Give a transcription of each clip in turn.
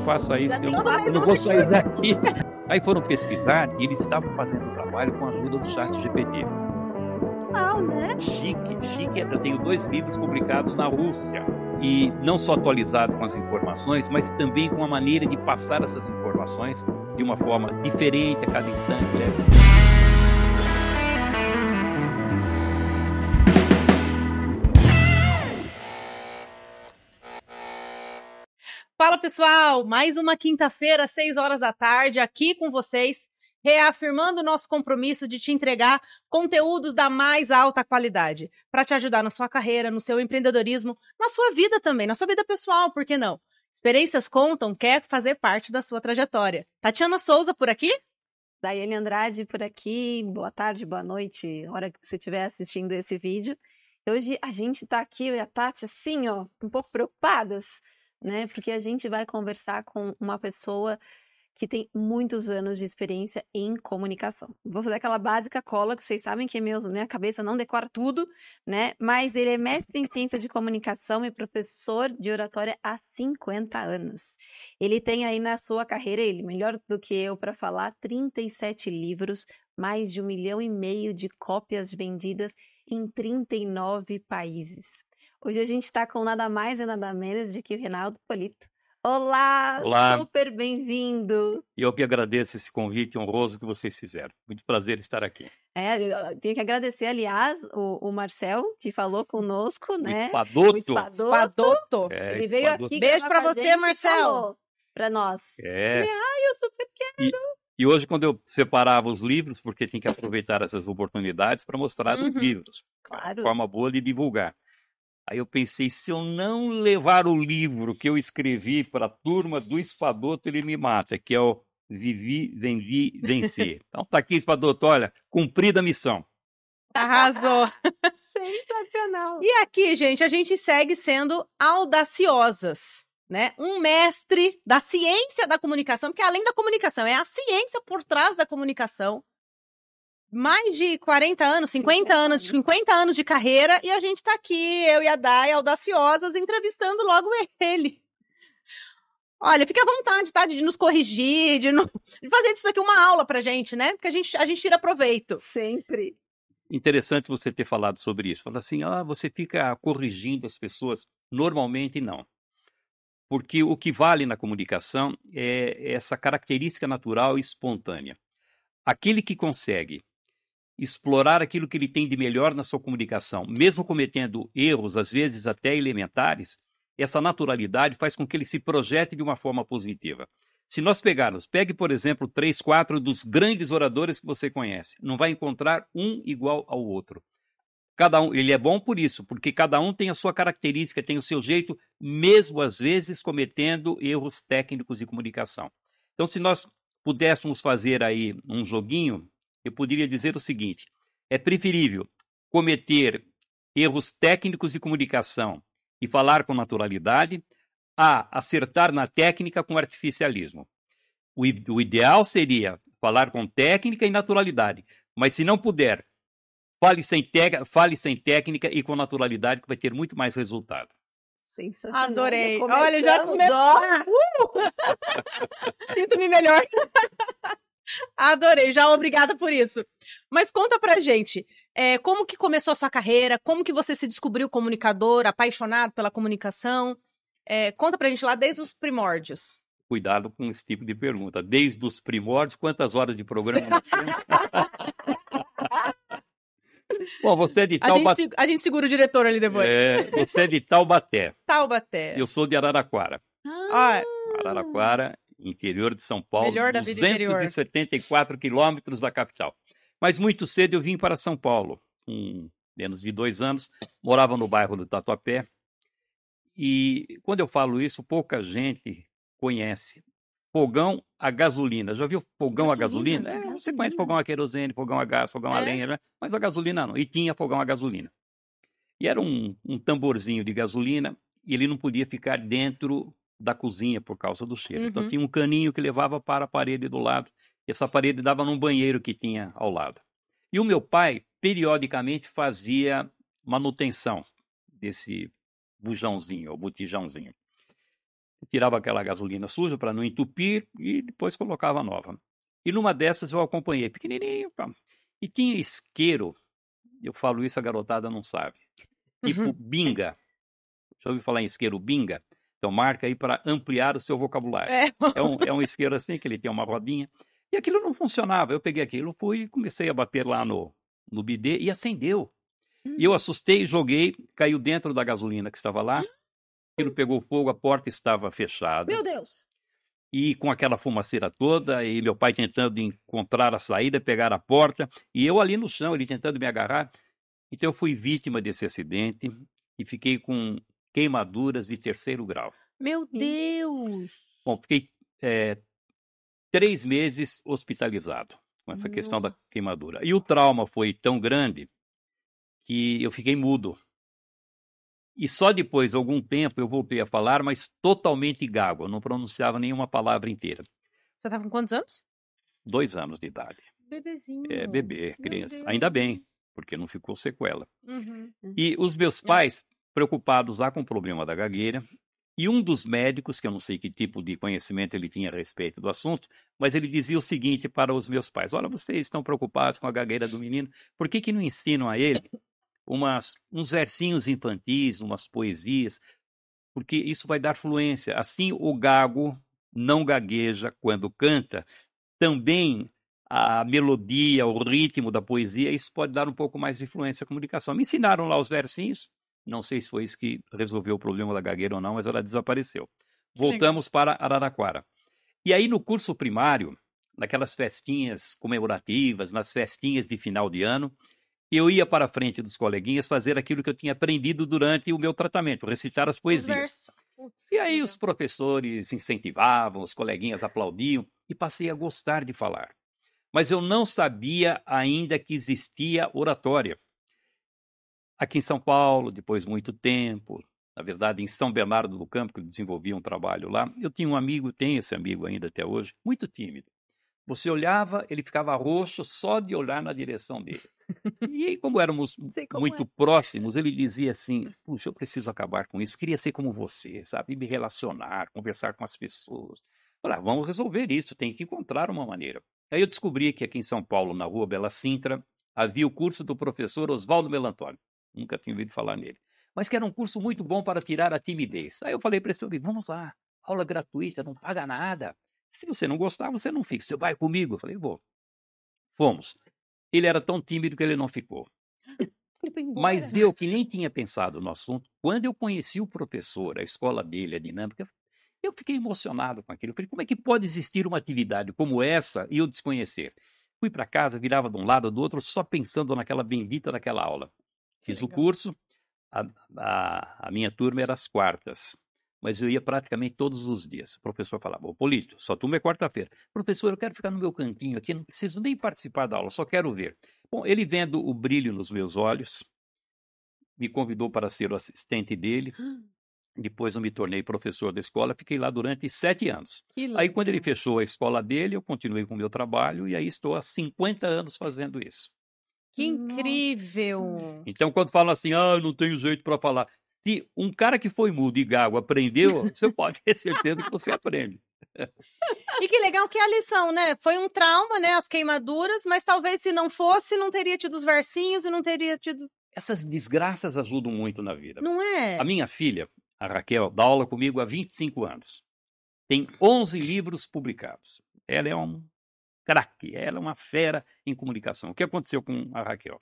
faça isso, eu Todo mês não vou sair daqui. Aí foram pesquisar e eles estavam fazendo o trabalho com a ajuda do ChatGPT. Não, né? Chique. Eu tenho 2 livros publicados na Rússia. E não só atualizado com as informações, mas também com a maneira de passar essas informações de uma forma diferente a cada instante, né? Fala, pessoal! Mais uma quinta-feira, às 6 horas da tarde, aqui com vocês, reafirmando o nosso compromisso de te entregar conteúdos da mais alta qualidade, para te ajudar na sua carreira, no seu empreendedorismo, na sua vida também, na sua vida pessoal, por que não? Experiências Contam quer fazer parte da sua trajetória. Tatiana Souza por aqui? Daiane Andrade por aqui. Boa tarde, boa noite, hora que você estiver assistindo esse vídeo. Hoje a gente tá aqui, eu e a Tati, assim, ó, um pouco preocupadas, né? Porque a gente vai conversar com uma pessoa que tem muitos anos de experiência em comunicação. Vou fazer aquela básica cola, que vocês sabem que minha cabeça não decora tudo, né? Mas ele é mestre em ciência de comunicação e professor de oratória há 50 anos. Ele tem aí na sua carreira, ele melhor do que eu para falar, 37 livros, mais de 1,5 milhão de cópias vendidas em 39 países. Hoje a gente está com nada mais e nada menos de que o Reinaldo Polito. Olá, super bem-vindo. Eu que agradeço esse convite honroso que vocês fizeram. Muito prazer estar aqui. Eu tenho que agradecer, aliás, o Marcel, que falou conosco, né? O Espadoto. Ele veio aqui. Beijo para você, Marcel. Para nós. Falei, eu super quero. E hoje, quando eu separava os livros, porque tem que aproveitar essas oportunidades para mostrar os livros. Claro. Forma boa de divulgar. Aí eu pensei, se eu não levar o livro que eu escrevi para a turma do Espadoto, ele me mata, que é o Vivi, Vendi, Vencer. Então tá aqui, Espadoto, olha, cumprida a missão. Arrasou. Sensacional. E aqui, gente, a gente segue sendo audaciosas, né? Um mestre da ciência da comunicação, porque além da comunicação, é a ciência por trás da comunicação. Mais de 40 anos, 50 anos de carreira, e a gente tá aqui, eu e a Dai, audaciosas, entrevistando logo ele. Olha, fique à vontade, tá? De nos corrigir, de fazer disso aqui uma aula pra gente, né? Porque a gente tira proveito. Sempre. Interessante você ter falado sobre isso. Fala assim, você fica corrigindo as pessoas. Normalmente não. Porque o que vale na comunicação é essa característica natural e espontânea. Aquele que consegue explorar aquilo que ele tem de melhor na sua comunicação, mesmo cometendo erros, às vezes até elementares, essa naturalidade faz com que ele se projete de uma forma positiva. Se nós pegue, por exemplo, 3, 4 dos grandes oradores que você conhece, não vai encontrar um igual ao outro. Cada um, ele é bom por isso, porque cada um tem a sua característica, tem o seu jeito, mesmo às vezes cometendo erros técnicos de comunicação. Então, se nós pudéssemos fazer aí um joguinho, eu poderia dizer o seguinte, é preferível cometer erros técnicos de comunicação e falar com naturalidade a acertar na técnica com artificialismo. O ideal seria falar com técnica e naturalidade, mas se não puder, fale sem técnica e com naturalidade que vai ter muito mais resultado. Sensacional. Adorei. Olha, já começou. Sinto-me melhor. Adorei, já obrigada por isso. Mas conta pra gente, como que começou a sua carreira, como que você se descobriu comunicador, apaixonado pela comunicação? Conta pra gente lá desde os primórdios. Cuidado com esse tipo de pergunta. Desde os primórdios, quantas horas de programa nós temos? Bom, você é de Taubaté. A gente segura o diretor ali depois. Você é de Taubaté. Taubaté. Eu sou de Araraquara. Araraquara, interior de São Paulo, melhor da vida interior. 274 quilômetros da capital. Mas muito cedo eu vim para São Paulo, com menos de 2 anos, morava no bairro do Tatuapé. E quando eu falo isso, pouca gente conhece. Fogão a gasolina. Já viu fogão a gasolina? Você conhece fogão a querosene, fogão a gás, fogão a lenha, né? Mas a gasolina não. E tinha fogão a gasolina. E era um tamborzinho de gasolina e ele não podia ficar dentro da cozinha por causa do cheiro. Então tinha um caninho que levava para a parede do lado. E essa parede dava num banheiro que tinha ao lado. E o meu pai, periodicamente, fazia manutenção desse bujãozinho, ou botijãozinho. tirava aquela gasolina suja para não entupir e depois colocava nova. E numa dessas eu acompanhei, pequenininho, e tinha isqueiro, eu falo isso, a garotada não sabe, tipo binga. Já ouviu falar em isqueiro binga? Então marca aí para ampliar o seu vocabulário. É um isqueiro assim, que ele tem uma rodinha. E aquilo não funcionava. Eu peguei aquilo, fui e comecei a bater lá no bidê e acendeu. E eu assustei, joguei, caiu dentro da gasolina que estava lá. Aquilo pegou fogo, a porta estava fechada. Meu Deus! E com aquela fumaceira toda, e meu pai tentando encontrar a saída, pegar a porta, e eu ali no chão, ele tentando me agarrar. Então eu fui vítima desse acidente e fiquei com queimaduras de 3º grau. Meu Deus! Bom, fiquei 3 meses hospitalizado com essa questão da queimadura. E o trauma foi tão grande que eu fiquei mudo. E só depois de algum tempo eu voltei a falar, mas totalmente gago. Eu não pronunciava nenhuma palavra inteira. Você estava com quantos anos? 2 anos de idade. Bebezinho. Bebê, Meu criança. Deus. Ainda bem, porque não ficou sequela. Uhum. E os meus pais, preocupados lá com o problema da gagueira, e um dos médicos, que eu não sei que tipo de conhecimento ele tinha a respeito do assunto, mas ele dizia o seguinte para os meus pais: olha, vocês estão preocupados com a gagueira do menino, por que não ensinam a ele uns versinhos infantis, umas poesias, porque isso vai dar fluência. Assim, o gago não gagueja quando canta, também a melodia, o ritmo da poesia, isso pode dar um pouco mais de fluência à comunicação. Me ensinaram lá os versinhos, não sei se foi isso que resolveu o problema da gagueira ou não, mas ela desapareceu. Voltamos para Araraquara. E aí, no curso primário, naquelas festinhas comemorativas, nas festinhas de final de ano, eu ia para a frente dos coleguinhas fazer aquilo que eu tinha aprendido durante o meu tratamento, recitar as poesias. E aí os professores incentivavam, os coleguinhas aplaudiam e passei a gostar de falar. Mas eu não sabia ainda que existia oratória. Aqui em São Paulo, depois de muito tempo, na verdade em São Bernardo do Campo, que eu desenvolvia um trabalho lá, eu tinha um amigo, tenho esse amigo ainda até hoje, muito tímido. Você olhava, ele ficava roxo só de olhar na direção dele. E aí, como éramos muito próximos, ele dizia assim: puxa, eu preciso acabar com isso, queria ser como você, sabe? Me relacionar, conversar com as pessoas. Falei, vamos resolver isso, tem que encontrar uma maneira. Aí eu descobri que aqui em São Paulo, na rua Bela Sintra, havia o curso do professor Oswaldo Melantônio. Nunca tinha ouvido falar nele. Mas que era um curso muito bom para tirar a timidez. Aí eu falei para esse amigo: vamos lá, aula gratuita, não paga nada. Se você não gostar, você não fica. Você vai comigo? Eu falei, vou. Fomos. Ele era tão tímido que ele não ficou. Mas eu, que nem tinha pensado no assunto, quando eu conheci o professor, a escola dele, a dinâmica, eu fiquei emocionado com aquilo. Eu falei, como é que pode existir uma atividade como essa e eu desconhecer? Fui para casa, virava de um lado ou do outro, só pensando naquela bendita daquela aula. Fiz o curso, a minha turma era às quartas. Mas eu ia praticamente todos os dias. O professor falava, ô Polito, sua turma é quarta-feira. Professor, eu quero ficar no meu cantinho aqui, não preciso nem participar da aula, só quero ver. Bom, ele vendo o brilho nos meus olhos, me convidou para ser o assistente dele. Depois eu me tornei professor da escola, fiquei lá durante 7 anos. Aí quando ele fechou a escola dele, eu continuei com o meu trabalho e aí estou há 50 anos fazendo isso. Que incrível! Então, quando falam assim, eu não tenho jeito para falar. Se um cara que foi mudo e gago aprendeu, você pode ter certeza que você aprende. E que legal que é a lição, né? Foi um trauma, né? As queimaduras, mas talvez se não fosse, não teria tido os versinhos e não teria tido... Essas desgraças ajudam muito na vida. Não é? A minha filha, a Raquel, dá aula comigo há 25 anos. Tem 11 livros publicados. Ela é um craque, ela é uma fera em comunicação. O que aconteceu com a Raquel?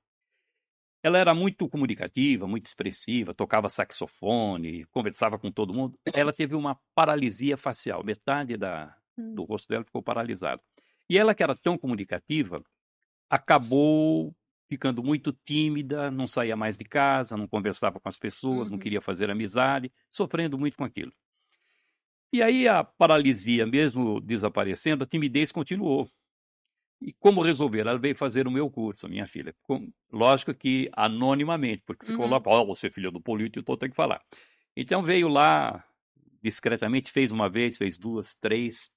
Ela era muito comunicativa, muito expressiva, tocava saxofone, conversava com todo mundo. Ela teve uma paralisia facial, metade do rosto dela ficou paralisado. E ela, que era tão comunicativa, acabou ficando muito tímida, não saía mais de casa, não conversava com as pessoas, não queria fazer amizade, sofrendo muito com aquilo. E aí a paralisia, mesmo desaparecendo, a timidez continuou. E como resolver? Ela veio fazer o meu curso, minha filha. Lógico que anonimamente, porque se coloca, você é filha do Polito, então tem que falar. Então veio lá, discretamente, fez uma vez, fez 2, 3.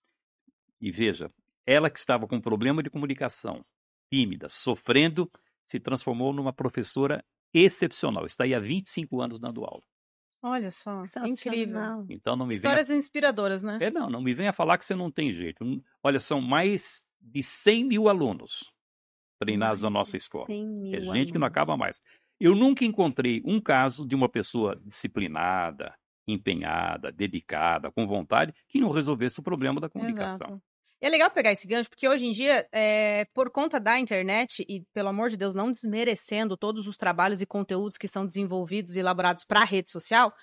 E veja, ela que estava com problema de comunicação, tímida, sofrendo, se transformou numa professora excepcional. Está aí há 25 anos dando aula. Olha só, incrível. Sensacional. Então não me venha, Histórias inspiradoras, né? não me venha falar que você não tem jeito. Olha, são mais de 100 mil alunos treinados na Mais nossa de escola. 100 É mil gente que não acaba alunos. mais. Eu nunca encontrei um caso de uma pessoa disciplinada, empenhada, dedicada, com vontade, que não resolvesse o problema da comunicação. Exato. E é legal pegar esse gancho, porque hoje em dia, por conta da internet, e pelo amor de Deus, não desmerecendo todos os trabalhos e conteúdos que são desenvolvidos e elaborados para a rede social,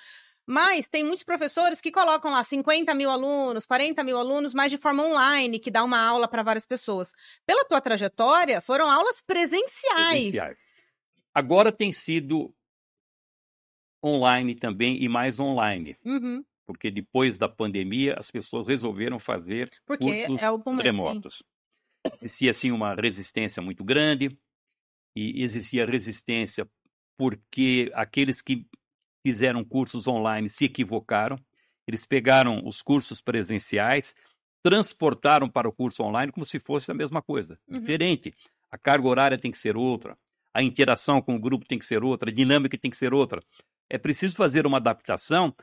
mas tem muitos professores que colocam lá 50 mil alunos, 40 mil alunos, mas de forma online, que dá uma aula para várias pessoas. Pela tua trajetória, foram aulas presenciais. Agora tem sido online também e mais online, Uhum. porque depois da pandemia as pessoas resolveram fazer Porque cursos é o momento, sim. remotos. Existia assim uma resistência muito grande e existia resistência porque aqueles que fizeram cursos online se equivocaram. Eles pegaram os cursos presenciais, transportaram para o curso online como se fosse a mesma coisa. Uhum. Diferente. A carga horária tem que ser outra, a interação com o grupo tem que ser outra, a dinâmica tem que ser outra. É preciso fazer uma adaptação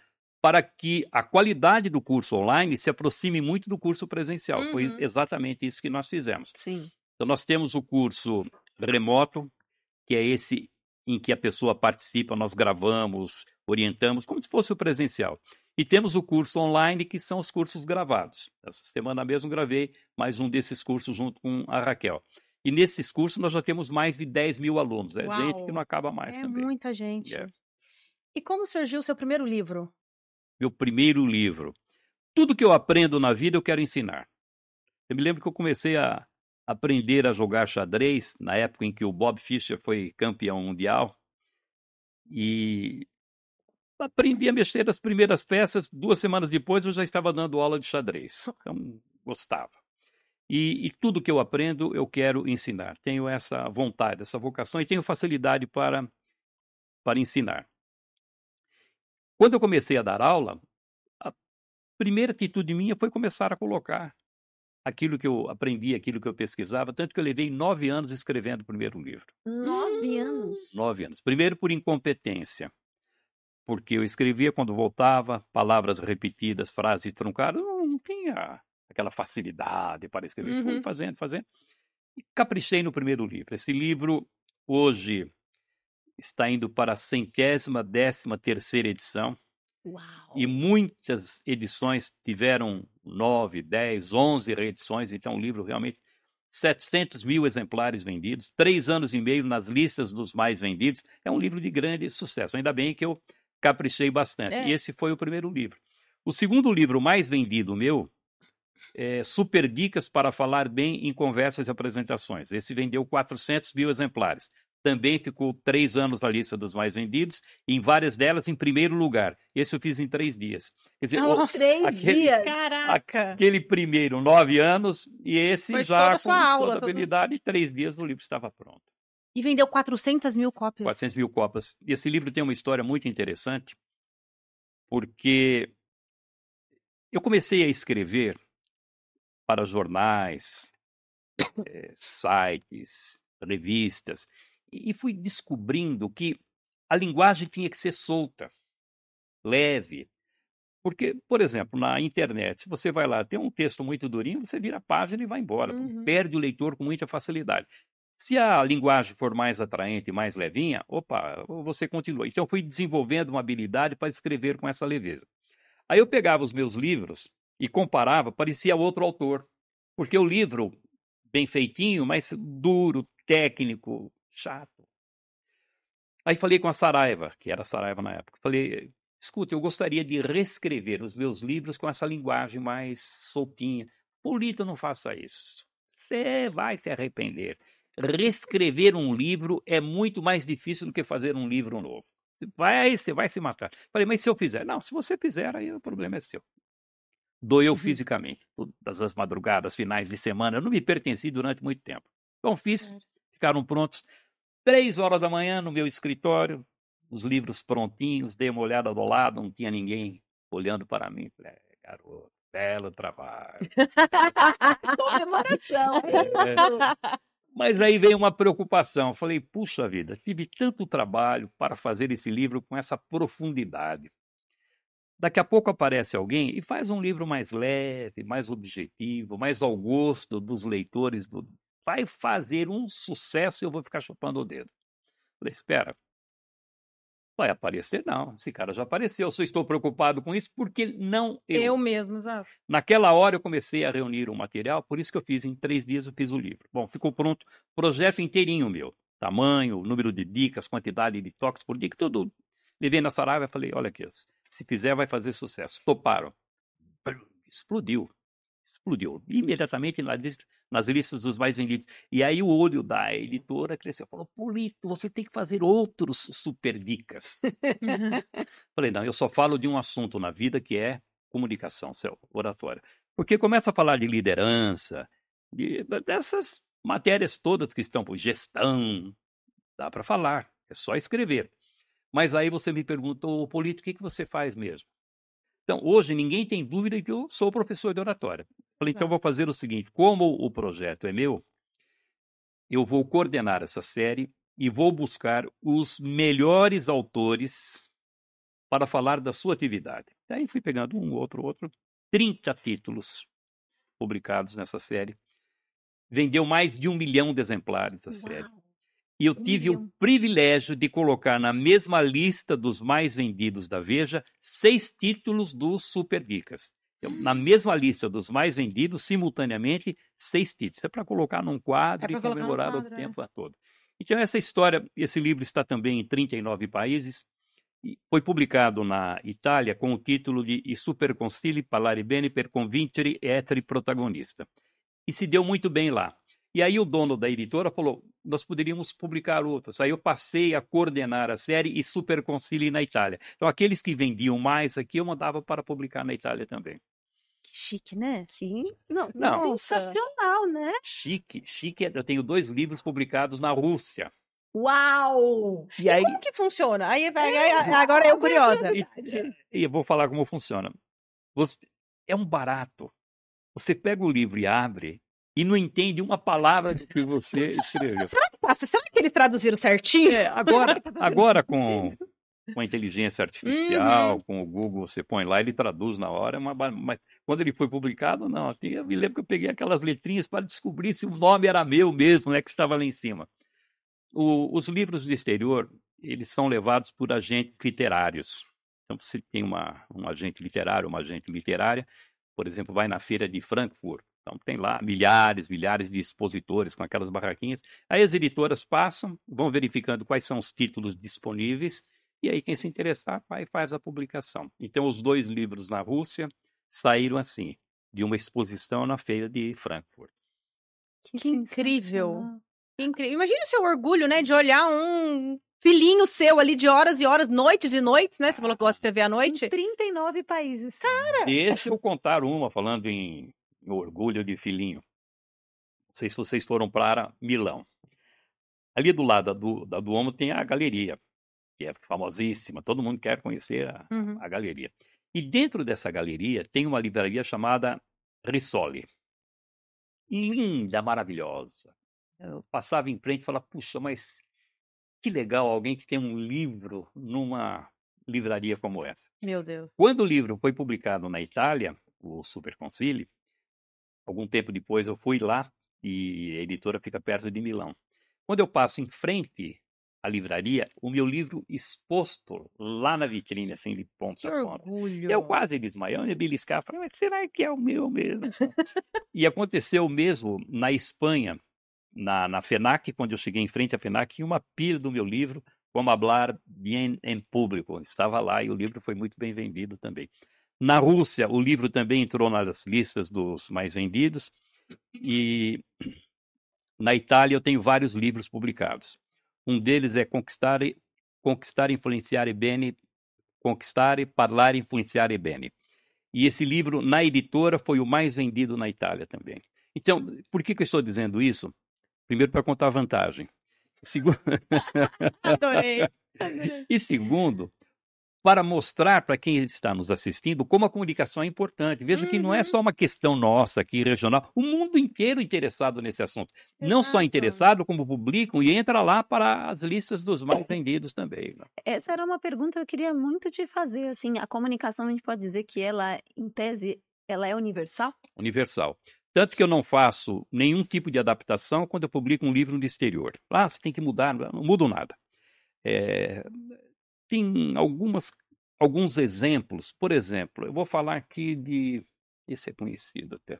para que a qualidade do curso online se aproxime muito do curso presencial. Foi Uhum. exatamente isso que nós fizemos. Sim. Então, nós temos o curso remoto, que é esse em que a pessoa participa, nós gravamos, orientamos, como se fosse o presencial. E temos o curso online, que são os cursos gravados. Essa semana mesmo gravei mais um desses cursos junto com a Raquel. E nesses cursos nós já temos mais de 10 mil alunos. É Uau! gente que não acaba mais É também. muita gente. É. E como surgiu o seu primeiro livro? Meu primeiro livro. Tudo que eu aprendo na vida eu quero ensinar. Eu me lembro que eu comecei a aprender a jogar xadrez na época em que o Bob Fischer foi campeão mundial. E aprendi a mexer as primeiras peças. 2 semanas depois eu já estava dando aula de xadrez. Então, gostava. E tudo que eu aprendo eu quero ensinar. Tenho essa vontade, essa vocação e tenho facilidade para ensinar. Quando eu comecei a dar aula, a primeira atitude minha foi começar a colocar aquilo que eu aprendi, aquilo que eu pesquisava, tanto que eu levei 9 anos escrevendo o primeiro livro. 9 anos? 9 anos. Primeiro por incompetência, porque eu escrevia quando voltava, palavras repetidas, frases truncadas, não tinha aquela facilidade para escrever. Fui fazendo. E caprichei no primeiro livro. Esse livro, hoje, está indo para a 113ª edição. Uau! E muitas edições tiveram 9, 10, 11 reedições, então o livro realmente 700 mil exemplares vendidos, 3 anos e meio nas listas dos mais vendidos, é um livro de grande sucesso, ainda bem que eu caprichei bastante, e esse foi o primeiro livro. O segundo livro mais vendido meu é Super Dicas para Falar Bem em Conversas e Apresentações, esse vendeu 400 mil exemplares. Também ficou 3 anos na lista dos mais vendidos, e em várias delas em primeiro lugar. Esse eu fiz em 3 dias. Quer dizer, 3 dias? Caraca! Aquele primeiro, 9 anos, e esse Foi já toda a com sua aula, toda a habilidade, em 3 dias o livro estava pronto. E vendeu 400 mil cópias. 400 mil cópias. E esse livro tem uma história muito interessante, porque eu comecei a escrever para jornais, sites, revistas, e fui descobrindo que a linguagem tinha que ser solta, leve. Porque, por exemplo, na internet, se você vai lá, tem um texto muito durinho, você vira a página e vai embora. Perde o leitor com muita facilidade. Se a linguagem for mais atraente, mais levinha, opa, você continua. Então, eu fui desenvolvendo uma habilidade para escrever com essa leveza. Aí eu pegava os meus livros e comparava, parecia outro autor. Porque o livro, bem feitinho, mas duro, técnico, chato. Aí falei com a Saraiva, que era a Saraiva na época. Falei, escuta, eu gostaria de reescrever os meus livros com essa linguagem mais soltinha. Polito, não faça isso. Você vai se arrepender. Reescrever um livro é muito mais difícil do que fazer um livro novo. Você vai se matar. Falei, mas se eu fizer? Não, se você fizer, aí o problema é seu. Doeu fisicamente. Todas as madrugadas, finais de semana. Eu não me pertenci durante muito tempo. Então fiz, ficaram prontos. 3 horas da manhã no meu escritório, os livros prontinhos, dei uma olhada do lado, não tinha ninguém olhando para mim. Falei, garoto, belo trabalho. Comemoração. Mas aí veio uma preocupação. Falei, puxa vida, tive tanto trabalho para fazer esse livro com essa profundidade. Daqui a pouco aparece alguém e faz um livro mais leve, mais objetivo, mais ao gosto dos leitores. Vai fazer um sucesso e eu vou ficar chupando o dedo. Falei, espera. Vai aparecer? Não, esse cara já apareceu. Eu só estou preocupado com isso porque não eu. Eu mesmo, exato. Naquela hora eu comecei a reunir o material, por isso que eu fiz em 3 dias, eu fiz o livro. Bom, ficou pronto, projeto inteirinho meu. Tamanho, número de dicas, quantidade de toques por dica, tudo. Levei na Saraiva e falei, olha aqui, se fizer vai fazer sucesso. Toparam. Explodiu. Imediatamente nas listas dos mais vendidos. E aí o olho da editora cresceu. Falou, Polito, você tem que fazer outros super dicas. Falei, não, eu só falo de um assunto na vida que é comunicação, oratória. Porque começa a falar de liderança, dessas matérias todas que estão por gestão, dá para falar, é só escrever. Mas aí você me perguntou, Polito, o que você faz mesmo? Então, hoje ninguém tem dúvida que eu sou professor de oratória. Falei, então eu vou fazer o seguinte, como o projeto é meu, eu vou coordenar essa série e vou buscar os melhores autores para falar da sua atividade. Daí fui pegando um, outro, 30 títulos publicados nessa série. Vendeu mais de 1 milhão de exemplares a série. E eu tive o privilégio de colocar na mesma lista dos mais vendidos da Veja 6 títulos do Super Dicas. Então, na mesma lista dos mais vendidos, simultaneamente, 6 títulos. Isso é para colocar num quadro e comemorar o tempo todo. Então, essa história, esse livro está também em 39 países. E foi publicado na Itália com o título de I Super Consigli Parlare Bene per Convincere Etteri Protagonista. E se deu muito bem lá. E aí o dono da editora falou, nós poderíamos publicar outros. Aí eu passei a coordenar a série e Super Consigli na Itália. Então aqueles que vendiam mais aqui eu mandava para publicar na Itália também. Que chique, né? Sim. Não. Sensacional, né? Chique. Eu tenho 2 livros publicados na Rússia. Uau! E aí, como que funciona? Agora eu curiosa. E eu vou falar como funciona. É um barato. Você pega o livro e abre e não entende uma palavra do que você escreveu. Será que passa? Será que eles traduziram certinho? Agora com a inteligência artificial, com o Google, você põe lá, ele traduz na hora, mas quando ele foi publicado, não. Eu me lembro que eu peguei aquelas letrinhas para descobrir se o nome era meu mesmo, né, que estava lá em cima. Os livros do exterior, eles são levados por agentes literários. Então, você tem um agente literário, uma agente literária, por exemplo, vai na feira de Frankfurt. Então, tem lá milhares de expositores com aquelas barraquinhas. Aí as editoras passam, vão verificando quais são os títulos disponíveis, e aí quem se interessar vai e faz a publicação. Então, os 2 livros na Rússia saíram assim, de uma exposição na feira de Frankfurt. Que incrível! Incrível. Imagina o seu orgulho, né, de olhar um filhinho seu ali de horas e horas, noites e noites, né? Você falou que gosta de escrever à noite. Em 39 países. Cara! Deixa eu contar uma, falando em orgulho de filhinho. Não sei se vocês foram para Milão. Ali do lado da Duomo tem a galeria, que é famosíssima, todo mundo quer conhecer a galeria. E dentro dessa galeria tem uma livraria chamada Risoli. Linda, maravilhosa. Eu passava em frente e falava, puxa, mas que legal alguém que tem um livro numa livraria como essa. Meu Deus. Quando o livro foi publicado na Itália, o Super Consigli, algum tempo depois eu fui lá e a editora fica perto de Milão. Quando eu passo em frente à livraria, o meu livro exposto lá na vitrine, assim, de ponta a ponta. Orgulho. Eu quase desmaiei, eu beliscar, falei, mas será que é o meu mesmo? E aconteceu mesmo na Espanha, na FENAC, quando eu cheguei em frente à FENAC, tinha uma pilha do meu livro, Como Hablar Bien en Público. Estava lá e o livro foi muito bem vendido também. Na Rússia, o livro também entrou nas listas dos mais vendidos. E na Itália eu tenho vários livros publicados. Um deles é Conquistare, Influenciare Bene, Conquistare, Parlare, Influenciare Bene. E esse livro, na editora, foi o mais vendido na Itália também. Então, por que eu estou dizendo isso? Primeiro, para contar a vantagem. Adorei. E segundo, para mostrar para quem está nos assistindo como a comunicação é importante. Veja que não é só uma questão nossa aqui, regional. O mundo inteiro interessado nesse assunto. Não só Exato. interessado, como publicam e entra lá para as listas dos mais vendidos também. Né? Essa era uma pergunta que eu queria muito te fazer, assim, a comunicação, a gente pode dizer que ela, em tese, ela é universal? Universal. Tanto que eu não faço nenhum tipo de adaptação quando eu publico um livro no exterior. Ah, você tem que mudar, não mudo nada. Tem alguns exemplos. Por exemplo, eu vou falar aqui de... Esse é conhecido até.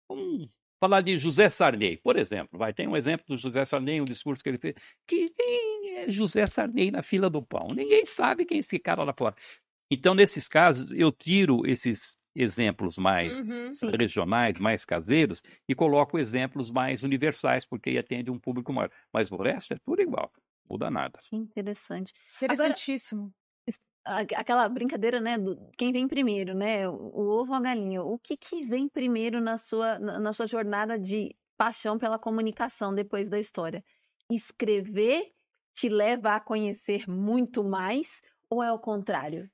Vamos falar de José Sarney, por exemplo. Tem um exemplo do José Sarney, um discurso que ele fez. Quem é José Sarney na fila do pão? Ninguém sabe quem é esse cara lá fora. Então, nesses casos, eu tiro esses exemplos mais regionais, mais caseiros, e coloco exemplos mais universais, porque aí atende um público maior. Mas o resto é tudo igual, não muda nada. Que interessante. Interessantíssimo. Aquela brincadeira, né, do quem vem primeiro, né, o ovo ou a galinha. O que vem primeiro na sua jornada de paixão pela comunicação depois da história? Escrever te leva a conhecer muito mais ou é o contrário?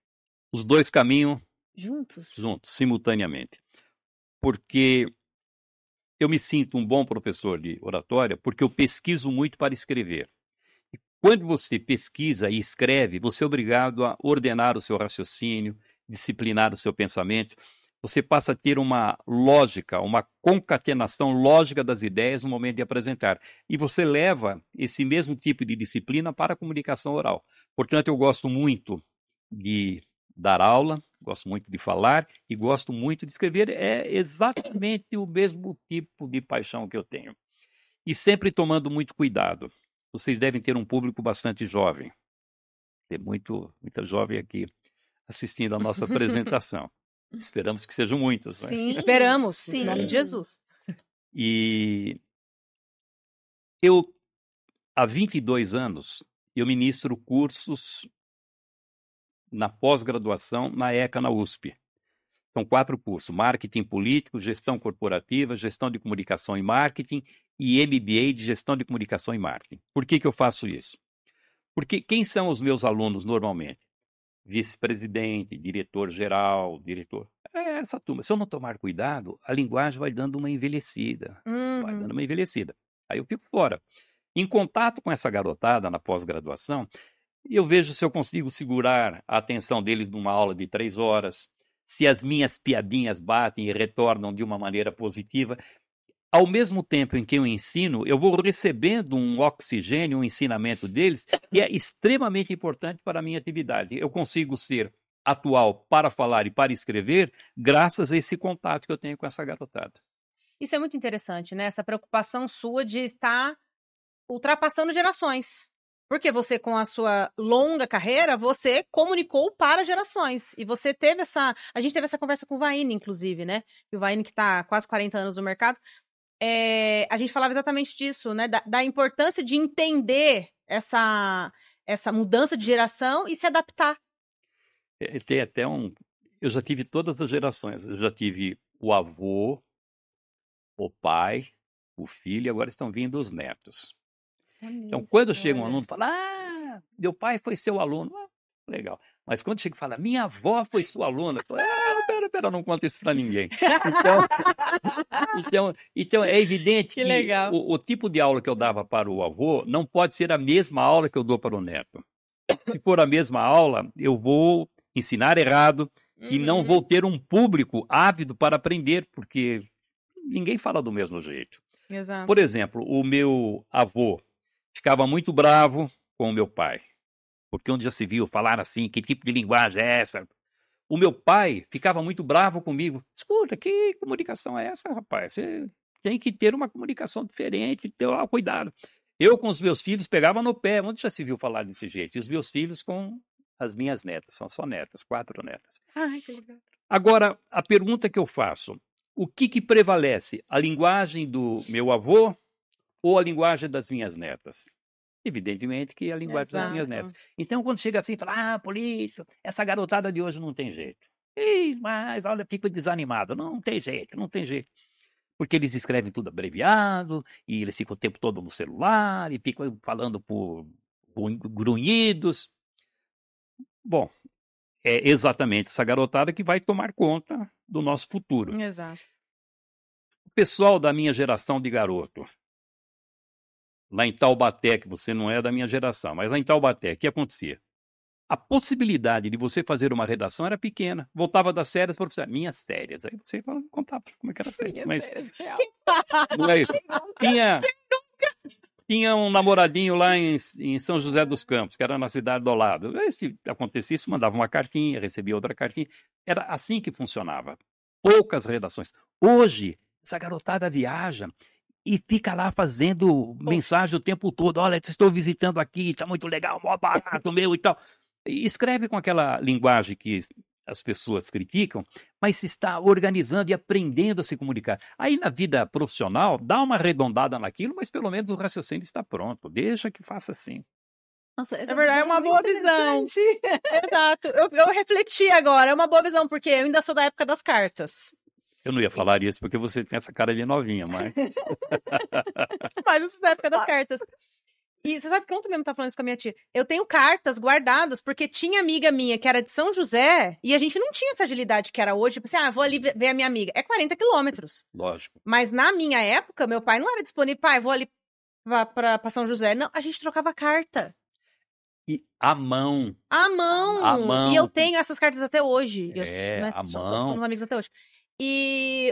Os dois caminham Juntos, simultaneamente. Porque eu me sinto um bom professor de oratória porque eu pesquiso muito para escrever. E quando você pesquisa e escreve, você é obrigado a ordenar o seu raciocínio, disciplinar o seu pensamento. Você passa a ter uma lógica, uma concatenação lógica das ideias no momento de apresentar. E você leva esse mesmo tipo de disciplina para a comunicação oral. Portanto, eu gosto muito de dar aula, gosto muito de falar e gosto muito de escrever. É exatamente o mesmo tipo de paixão que eu tenho. E sempre tomando muito cuidado. Vocês devem ter um público bastante jovem. Tem muita jovem aqui assistindo a nossa apresentação. Esperamos que sejam muitos. Né? Sim, esperamos. Sim. Em nome de Jesus. E eu, há 22 anos, eu ministro cursos na pós-graduação na ECA, na USP. São 4 cursos: Marketing Político, Gestão Corporativa, Gestão de Comunicação e Marketing e MBA de Gestão de Comunicação e Marketing. Por que eu faço isso? Porque quem são os meus alunos normalmente? Vice-presidente, diretor-geral, diretor. É essa turma. Se eu não tomar cuidado, a linguagem vai dando uma envelhecida. Vai dando uma envelhecida. Aí eu fico fora. Em contato com essa garotada na pós-graduação, eu vejo se eu consigo segurar a atenção deles numa aula de 3 horas, se as minhas piadinhas batem e retornam de uma maneira positiva. Ao mesmo tempo em que eu ensino, eu vou recebendo um oxigênio, um ensinamento deles, que é extremamente importante para a minha atividade. Eu consigo ser atual para falar e para escrever graças a esse contato que eu tenho com essa garotada. Isso é muito interessante, né? Essa preocupação sua de estar ultrapassando gerações. Porque você, com a sua longa carreira, você comunicou para gerações. E você teve essa... A gente teve essa conversa com o Vaine, inclusive, né? E o Vaine, que está há quase 40 anos no mercado, a gente falava exatamente disso, né? Da importância de entender essa mudança de geração e se adaptar. Tem até eu já tive todas as gerações. Eu já tive o avô, o pai, o filho, e agora estão vindo os netos. Então, quando chega um aluno e fala, meu pai foi seu aluno, legal. Mas quando chega e fala, minha avó foi sua aluna, eu falo, pera, não conta isso para ninguém. Então, é evidente que o tipo de aula que eu dava para o avô não pode ser a mesma aula que eu dou para o neto. Se for a mesma aula, eu vou ensinar errado e não vou ter um público ávido para aprender, porque ninguém fala do mesmo jeito. Exato. Por exemplo, o meu avô ficava muito bravo com o meu pai, porque onde já se viu falar assim, que tipo de linguagem é essa? O meu pai ficava muito bravo comigo. Escuta, que comunicação é essa, rapaz? Você tem que ter uma comunicação diferente, ter cuidado. Eu com os meus filhos pegava no pé, onde já se viu falar desse jeito? E os meus filhos com as minhas netas, são só netas, 4 netas. Ai, que legal. Agora, a pergunta que eu faço, o que prevalece? A linguagem do meu avô ou a linguagem das minhas netas? Evidentemente que é a linguagem das minhas netas. Então, quando chega assim, fala, Polito, essa garotada de hoje não tem jeito. Mas, olha, fico desanimado. Não tem jeito, não tem jeito. Porque eles escrevem tudo abreviado, e eles ficam o tempo todo no celular, e ficam falando por grunhidos. Bom, é exatamente essa garotada que vai tomar conta do nosso futuro. Exato. O pessoal da minha geração de garoto, lá em Taubaté, que você não é da minha geração, mas lá em Taubaté, o que acontecia? A possibilidade de você fazer uma redação era pequena. Voltava das férias, professor, minhas férias. Aí você contava como é que era sério. Mas não é isso. Tinha um namoradinho lá em São José dos Campos, que era na cidade do lado. Se acontecesse isso, mandava uma cartinha, recebia outra cartinha. Era assim que funcionava. Poucas redações. Hoje, essa garotada viaja e fica lá fazendo mensagem o tempo todo. Olha, estou visitando aqui, está muito legal, mó barato meu e tal. E escreve com aquela linguagem que as pessoas criticam, mas se está organizando e aprendendo a se comunicar. Aí na vida profissional, dá uma arredondada naquilo, mas pelo menos o raciocínio está pronto. Deixa que faça assim. Nossa, É verdade, é uma boa visão. Exato. Eu refleti agora, é uma boa visão, porque eu ainda sou da época das cartas. Eu não ia falar isso porque você tem essa cara de novinha, mas... Mas eu sou da época das cartas. E você sabe que ontem mesmo tá falando isso com a minha tia? Eu tenho cartas guardadas, porque tinha amiga minha que era de São José, e a gente não tinha essa agilidade que era hoje, tipo assim, vou ali ver a minha amiga. É 40 quilômetros. Lógico. Mas na minha época, meu pai não era disponível, pai, vou ali pra São José. Não, a gente trocava carta. E à mão. À mão. À mão. E eu tenho essas cartas até hoje. À mão. Somos amigos até hoje.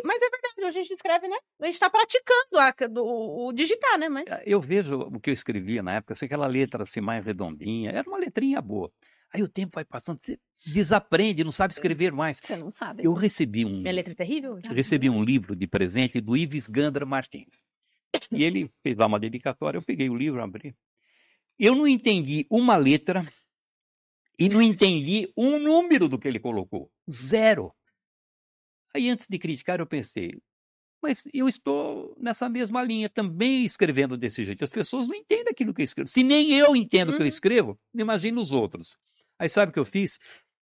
Mas é verdade, hoje a gente escreve, né? A gente tá praticando o digitar, né? Mas... Eu vejo o que eu escrevia na época, assim, aquela letra assim mais redondinha, era uma letrinha boa. Aí o tempo vai passando, você desaprende, não sabe escrever mais. Você não sabe. Eu recebi Minha letra é terrível? Recebi um livro de presente do Ives Gandra Martins. E ele fez lá uma dedicatória, eu peguei o livro, abri. Eu não entendi uma letra e não entendi um número do que ele colocou. 0. Aí, antes de criticar, eu pensei, mas eu estou nessa mesma linha, também escrevendo desse jeito. As pessoas não entendem aquilo que eu escrevo. Se nem eu entendo o que eu escrevo, imagina os outros. Aí, sabe o que eu fiz?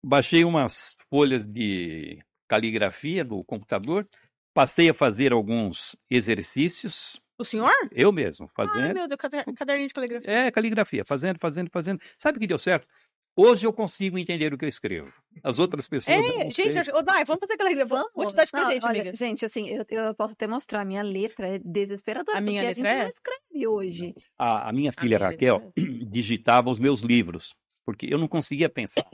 Baixei umas folhas de caligrafia no computador, passei a fazer alguns exercícios. O senhor? Eu mesmo, fazendo. Ai, meu Deus, caderninho de caligrafia. Caligrafia, fazendo. Sabe o que deu certo? Hoje eu consigo entender o que eu escrevo. As outras pessoas eu não sei. Gente, vamos fazer aquela gravação. Vou te dar de presente, olha, amiga. Gente, assim, eu posso até mostrar. Minha letra é desesperadora. A minha porque letra a gente não escreve hoje. A minha filha Raquel digitava os meus livros, porque eu não conseguia pensar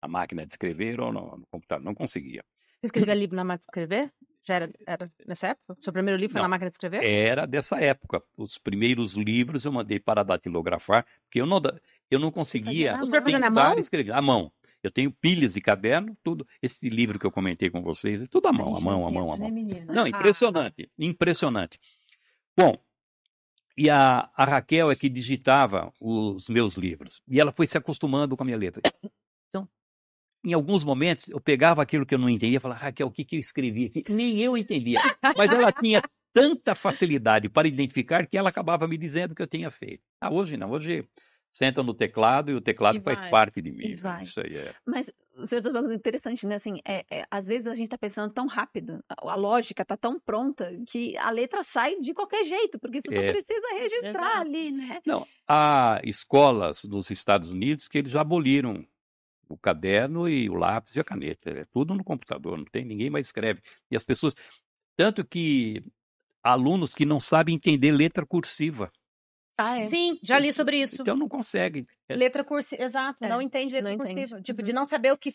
na máquina de escrever ou no computador. Não conseguia. Você escrevia livro na máquina de escrever? Já era nessa época? Seu primeiro livro foi na máquina de escrever? Era dessa época. Os primeiros livros eu mandei para datilografar, porque eu não conseguia pensar e escrever. À mão. Eu tenho pilhas de caderno, tudo. Esse livro que eu comentei com vocês, é tudo à mão, à mão. Não, impressionante. Bom, e a Raquel é que digitava os meus livros. E ela foi se acostumando com a minha letra. Então, em alguns momentos, eu pegava aquilo que eu não entendia e falava, Raquel, o que eu escrevi aqui? Nem eu entendia. Mas ela tinha tanta facilidade para identificar que ela acabava me dizendo o que eu tinha feito. Hoje não. Hoje senta no teclado e o teclado faz parte de mim. Isso aí é. Mas o senhor está falando interessante, né? Assim, às vezes a gente está pensando tão rápido, a lógica está tão pronta que a letra sai de qualquer jeito, porque você só precisa registrar ali, né? Não, há escolas nos Estados Unidos que eles já aboliram o caderno e o lápis e a caneta. É tudo no computador, não tem, ninguém mais escreve. E as pessoas... Tanto que alunos que não sabem entender letra cursiva. Sim, já li sobre isso. Então não consegue. Letra cursiva, exato, não entende letra cursiva. Tipo, de não saber o que...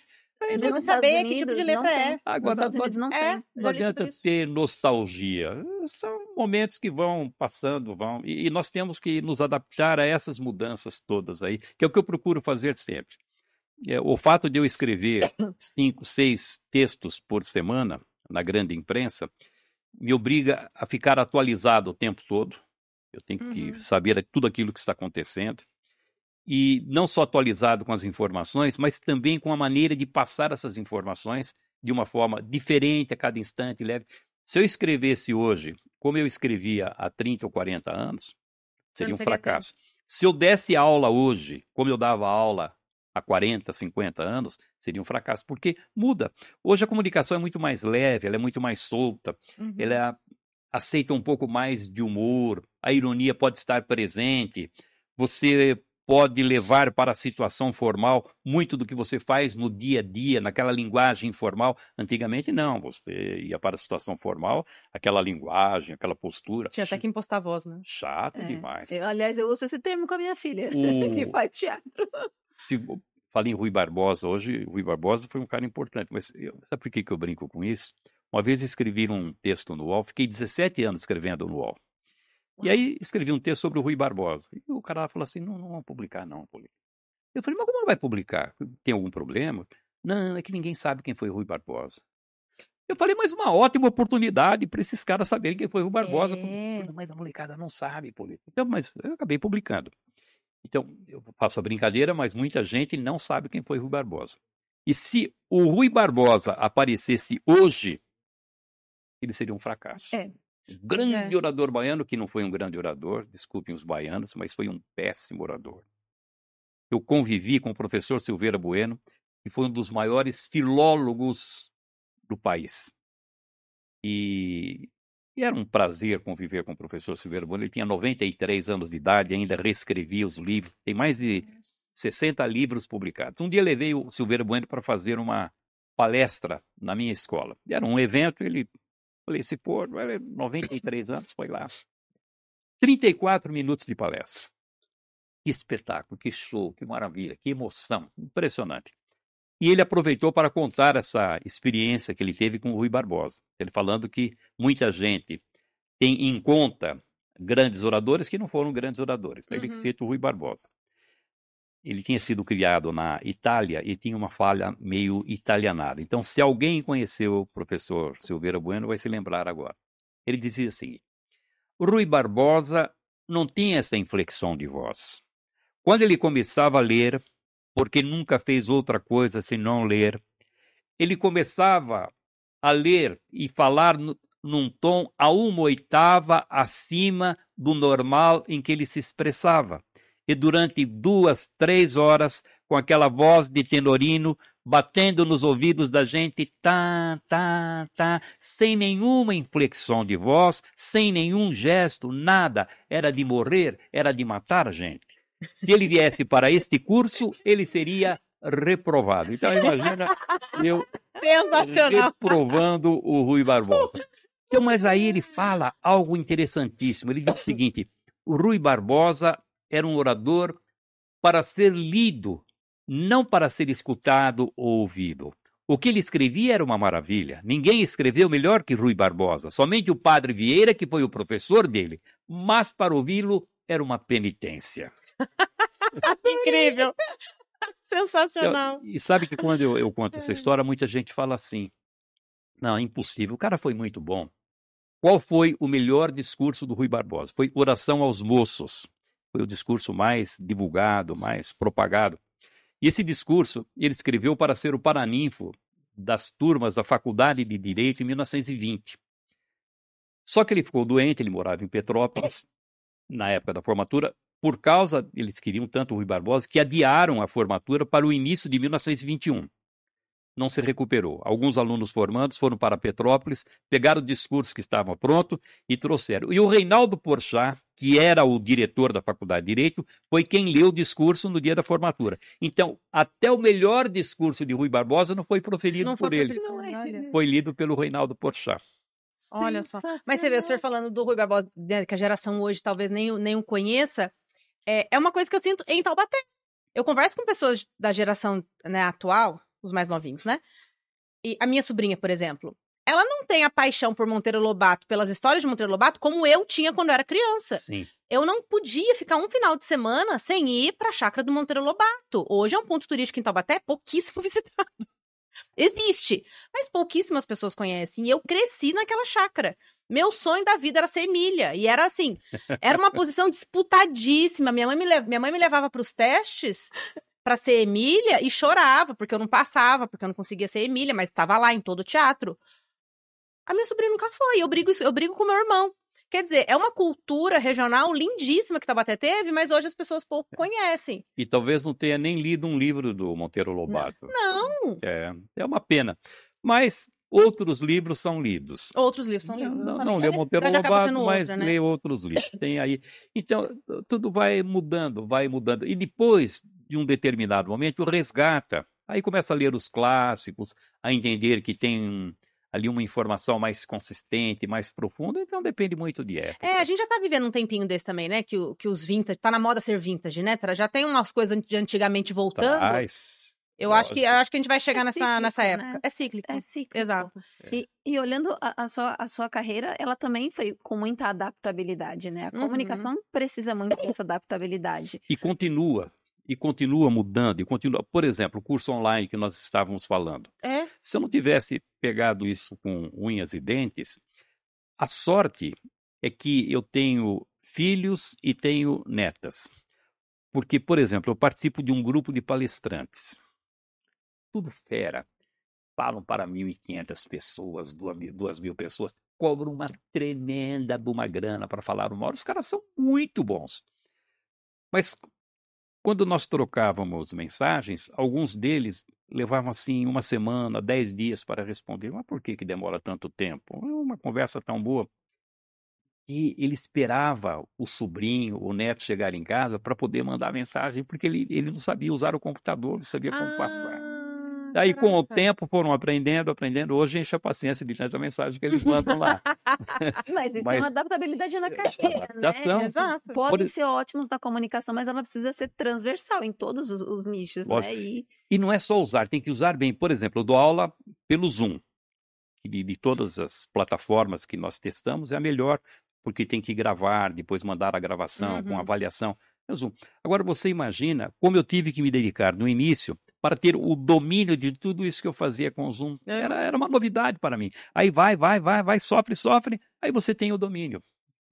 De não saber que tipo de letra é. Agora, não tem. Não adianta ter nostalgia. São momentos que vão passando, e nós temos que nos adaptar a essas mudanças todas aí, que é o que eu procuro fazer sempre. O fato de eu escrever 5, 6 textos por semana na grande imprensa me obriga a ficar atualizado o tempo todo. Eu tenho que saber tudo aquilo que está acontecendo. E não só atualizado com as informações, mas também com a maneira de passar essas informações de uma forma diferente a cada instante, leve. Se eu escrevesse hoje como eu escrevia há 30 ou 40 anos, seria um fracasso. Se eu desse aula hoje, como eu dava aula há 40, 50 anos, seria um fracasso, porque muda. Hoje a comunicação é muito mais leve, ela é muito mais solta, ela aceita um pouco mais de humor, a ironia pode estar presente, você pode levar para a situação formal muito do que você faz no dia a dia, naquela linguagem informal. Antigamente, não. Você ia para a situação formal, aquela linguagem, aquela postura. Tinha até que impostar a voz, né? Chato demais. Aliás, eu uso esse termo com a minha filha, que faz teatro. Falei em Rui Barbosa hoje. Rui Barbosa foi um cara importante. Mas sabe por que eu brinco com isso? Uma vez eu escrevi um texto no UOL, fiquei 17 anos escrevendo no UOL. E aí escrevi um texto sobre o Rui Barbosa. E o cara falou assim, não vamos publicar, não. Eu falei, mas como não vai publicar? Tem algum problema? Não, é que ninguém sabe quem foi Rui Barbosa. Eu falei, mas uma ótima oportunidade para esses caras saberem quem foi Rui Barbosa. Mas a molecada não sabe, Polito. Então, mas eu acabei publicando. Então, eu faço a brincadeira, mas muita gente não sabe quem foi Rui Barbosa. E se o Rui Barbosa aparecesse hoje, ele seria um fracasso. Um grande orador baiano, que não foi um grande orador, desculpem os baianos, mas foi um péssimo orador. Eu convivi com o professor Silveira Bueno, que foi um dos maiores filólogos do país. E era um prazer conviver com o professor Silveira Bueno. Ele tinha 93 anos de idade, ainda reescrevia os livros. Tem mais de 60 livros publicados. Um dia levei o Silveira Bueno para fazer uma palestra na minha escola. E era um evento, falei, se for, 93 anos, foi lá. 34 minutos de palestra. Que espetáculo, que show, que maravilha, que emoção, impressionante. E ele aproveitou para contar essa experiência que ele teve com o Rui Barbosa. Ele falando que muita gente tem em conta grandes oradores que não foram grandes oradores. Então ele cita o Rui Barbosa. Ele tinha sido criado na Itália e tinha uma fala meio italianada. Então, se alguém conheceu o professor Silveira Bueno, vai se lembrar agora. Ele dizia assim, o Rui Barbosa não tinha essa inflexão de voz. Quando ele começava a ler, porque nunca fez outra coisa senão ler, ele começava a ler e falar num tom a 1/8 acima do normal em que ele se expressava. E durante 2, 3 horas, com aquela voz de tenorino, batendo nos ouvidos da gente, sem nenhuma inflexão de voz, sem nenhum gesto, nada. Era de morrer, era de matar a gente. Se ele viesse para este curso, ele seria reprovado. Então, imagina eu reprovando o Rui Barbosa. Então, mas aí ele fala algo interessantíssimo. Ele diz o seguinte, o Rui Barbosa era um orador para ser lido, não para ser escutado ou ouvido. O que ele escrevia era uma maravilha. Ninguém escreveu melhor que Rui Barbosa. Somente o padre Vieira, que foi o professor dele. Mas para ouvi-lo era uma penitência. Incrível! Sensacional! Então, e sabe que quando eu conto essa história, muita gente fala assim, não, é impossível, o cara foi muito bom. Qual foi o melhor discurso do Rui Barbosa? Foi Oração aos Moços. Foi o discurso mais divulgado, mais propagado. E esse discurso ele escreveu para ser o paraninfo das turmas da Faculdade de Direito em 1920. Só que ele ficou doente, ele morava em Petrópolis, na época da formatura, por causa, eles queriam tanto o Rui Barbosa, que adiaram a formatura para o início de 1921. Não se recuperou. Alguns alunos formandos foram para Petrópolis, pegaram o discurso que estava pronto e trouxeram. E o Reinaldo Porchat, que era o diretor da Faculdade de Direito, foi quem leu o discurso no dia da formatura. Então, até o melhor discurso de Rui Barbosa não foi proferido por ele. Foi lido pelo Reinaldo Porchat. Olha só. Mas você vê, o senhor falando do Rui Barbosa, né, que a geração hoje talvez nem o conheça, é uma coisa que eu sinto em Taubaté. Eu converso com pessoas da geração, né, atual, os mais novinhos, né? E a minha sobrinha, por exemplo, ela não tem a paixão por Monteiro Lobato, pelas histórias de Monteiro Lobato, como eu tinha quando eu era criança. Sim. Eu não podia ficar um final de semana sem ir para a chácara do Monteiro Lobato. Hoje é um ponto turístico em Taubaté pouquíssimo visitado. Existe, mas pouquíssimas pessoas conhecem. E eu cresci naquela chácara. Meu sonho da vida era ser Emília. E era assim, era uma posição disputadíssima. Minha mãe me levava para os testes para ser Emília e chorava, porque eu não passava, porque eu não conseguia ser Emília, mas estava lá em todo o teatro. A minha sobrinha nunca foi. Eu brigo com meu irmão. Quer dizer, é uma cultura regional lindíssima que Taubaté teve, mas hoje as pessoas pouco conhecem. E talvez não tenha nem lido um livro do Monteiro Lobato. Não. É uma pena. Mas outros livros são lidos. Outros livros são lidos. Não lê Monteiro Lobato, mas lê outros livros. Tem aí. Então, tudo vai mudando. E depois de um determinado momento, resgata. Aí começa a ler os clássicos, a entender que tem ali uma informação mais consistente, mais profunda, então depende muito de época. A gente já tá vivendo um tempinho desse também, né? Que os vintage, tá na moda ser vintage, né? Já tem umas coisas de antigamente voltando. Eu acho que a gente vai chegar nessa época. Né? É cíclico. É cíclico. Exato. E olhando a sua carreira, ela também foi com muita adaptabilidade, né? A comunicação precisa muito dessa adaptabilidade. E continua mudando, Por exemplo, o curso online que nós estávamos falando. Se eu não tivesse pegado isso com unhas e dentes, a sorte é que eu tenho filhos e tenho netas. Porque, por exemplo, eu participo de um grupo de palestrantes. Tudo fera. Falam para 1.500 pessoas, 2.000 pessoas. Cobram uma tremenda de uma grana para falar uma hora. Os caras são muito bons. Mas quando nós trocávamos mensagens, alguns deles levavam assim 1 semana, 10 dias para responder. Mas por que demora tanto tempo? É uma conversa tão boa. E ele esperava o sobrinho, o neto chegar em casa para poder mandar mensagem, porque ele não sabia usar o computador, não sabia como passar. Daí, com o tempo, foram aprendendo. Hoje enche a paciência de tanta mensagem que eles mandam lá. Mas isso é uma adaptabilidade na carreira, né? Exato. Podem ser ótimos na comunicação, mas ela precisa ser transversal em todos os nichos, né? E não é só usar, tem que usar bem. Por exemplo, eu dou aula pelo Zoom, que de todas as plataformas que nós testamos é a melhor, porque tem que gravar, depois mandar a gravação com avaliação. É o Zoom. Agora, você imagina como eu tive que me dedicar no início para ter o domínio de tudo isso que eu fazia com o Zoom. Era uma novidade para mim. Aí vai, sofre, aí você tem o domínio.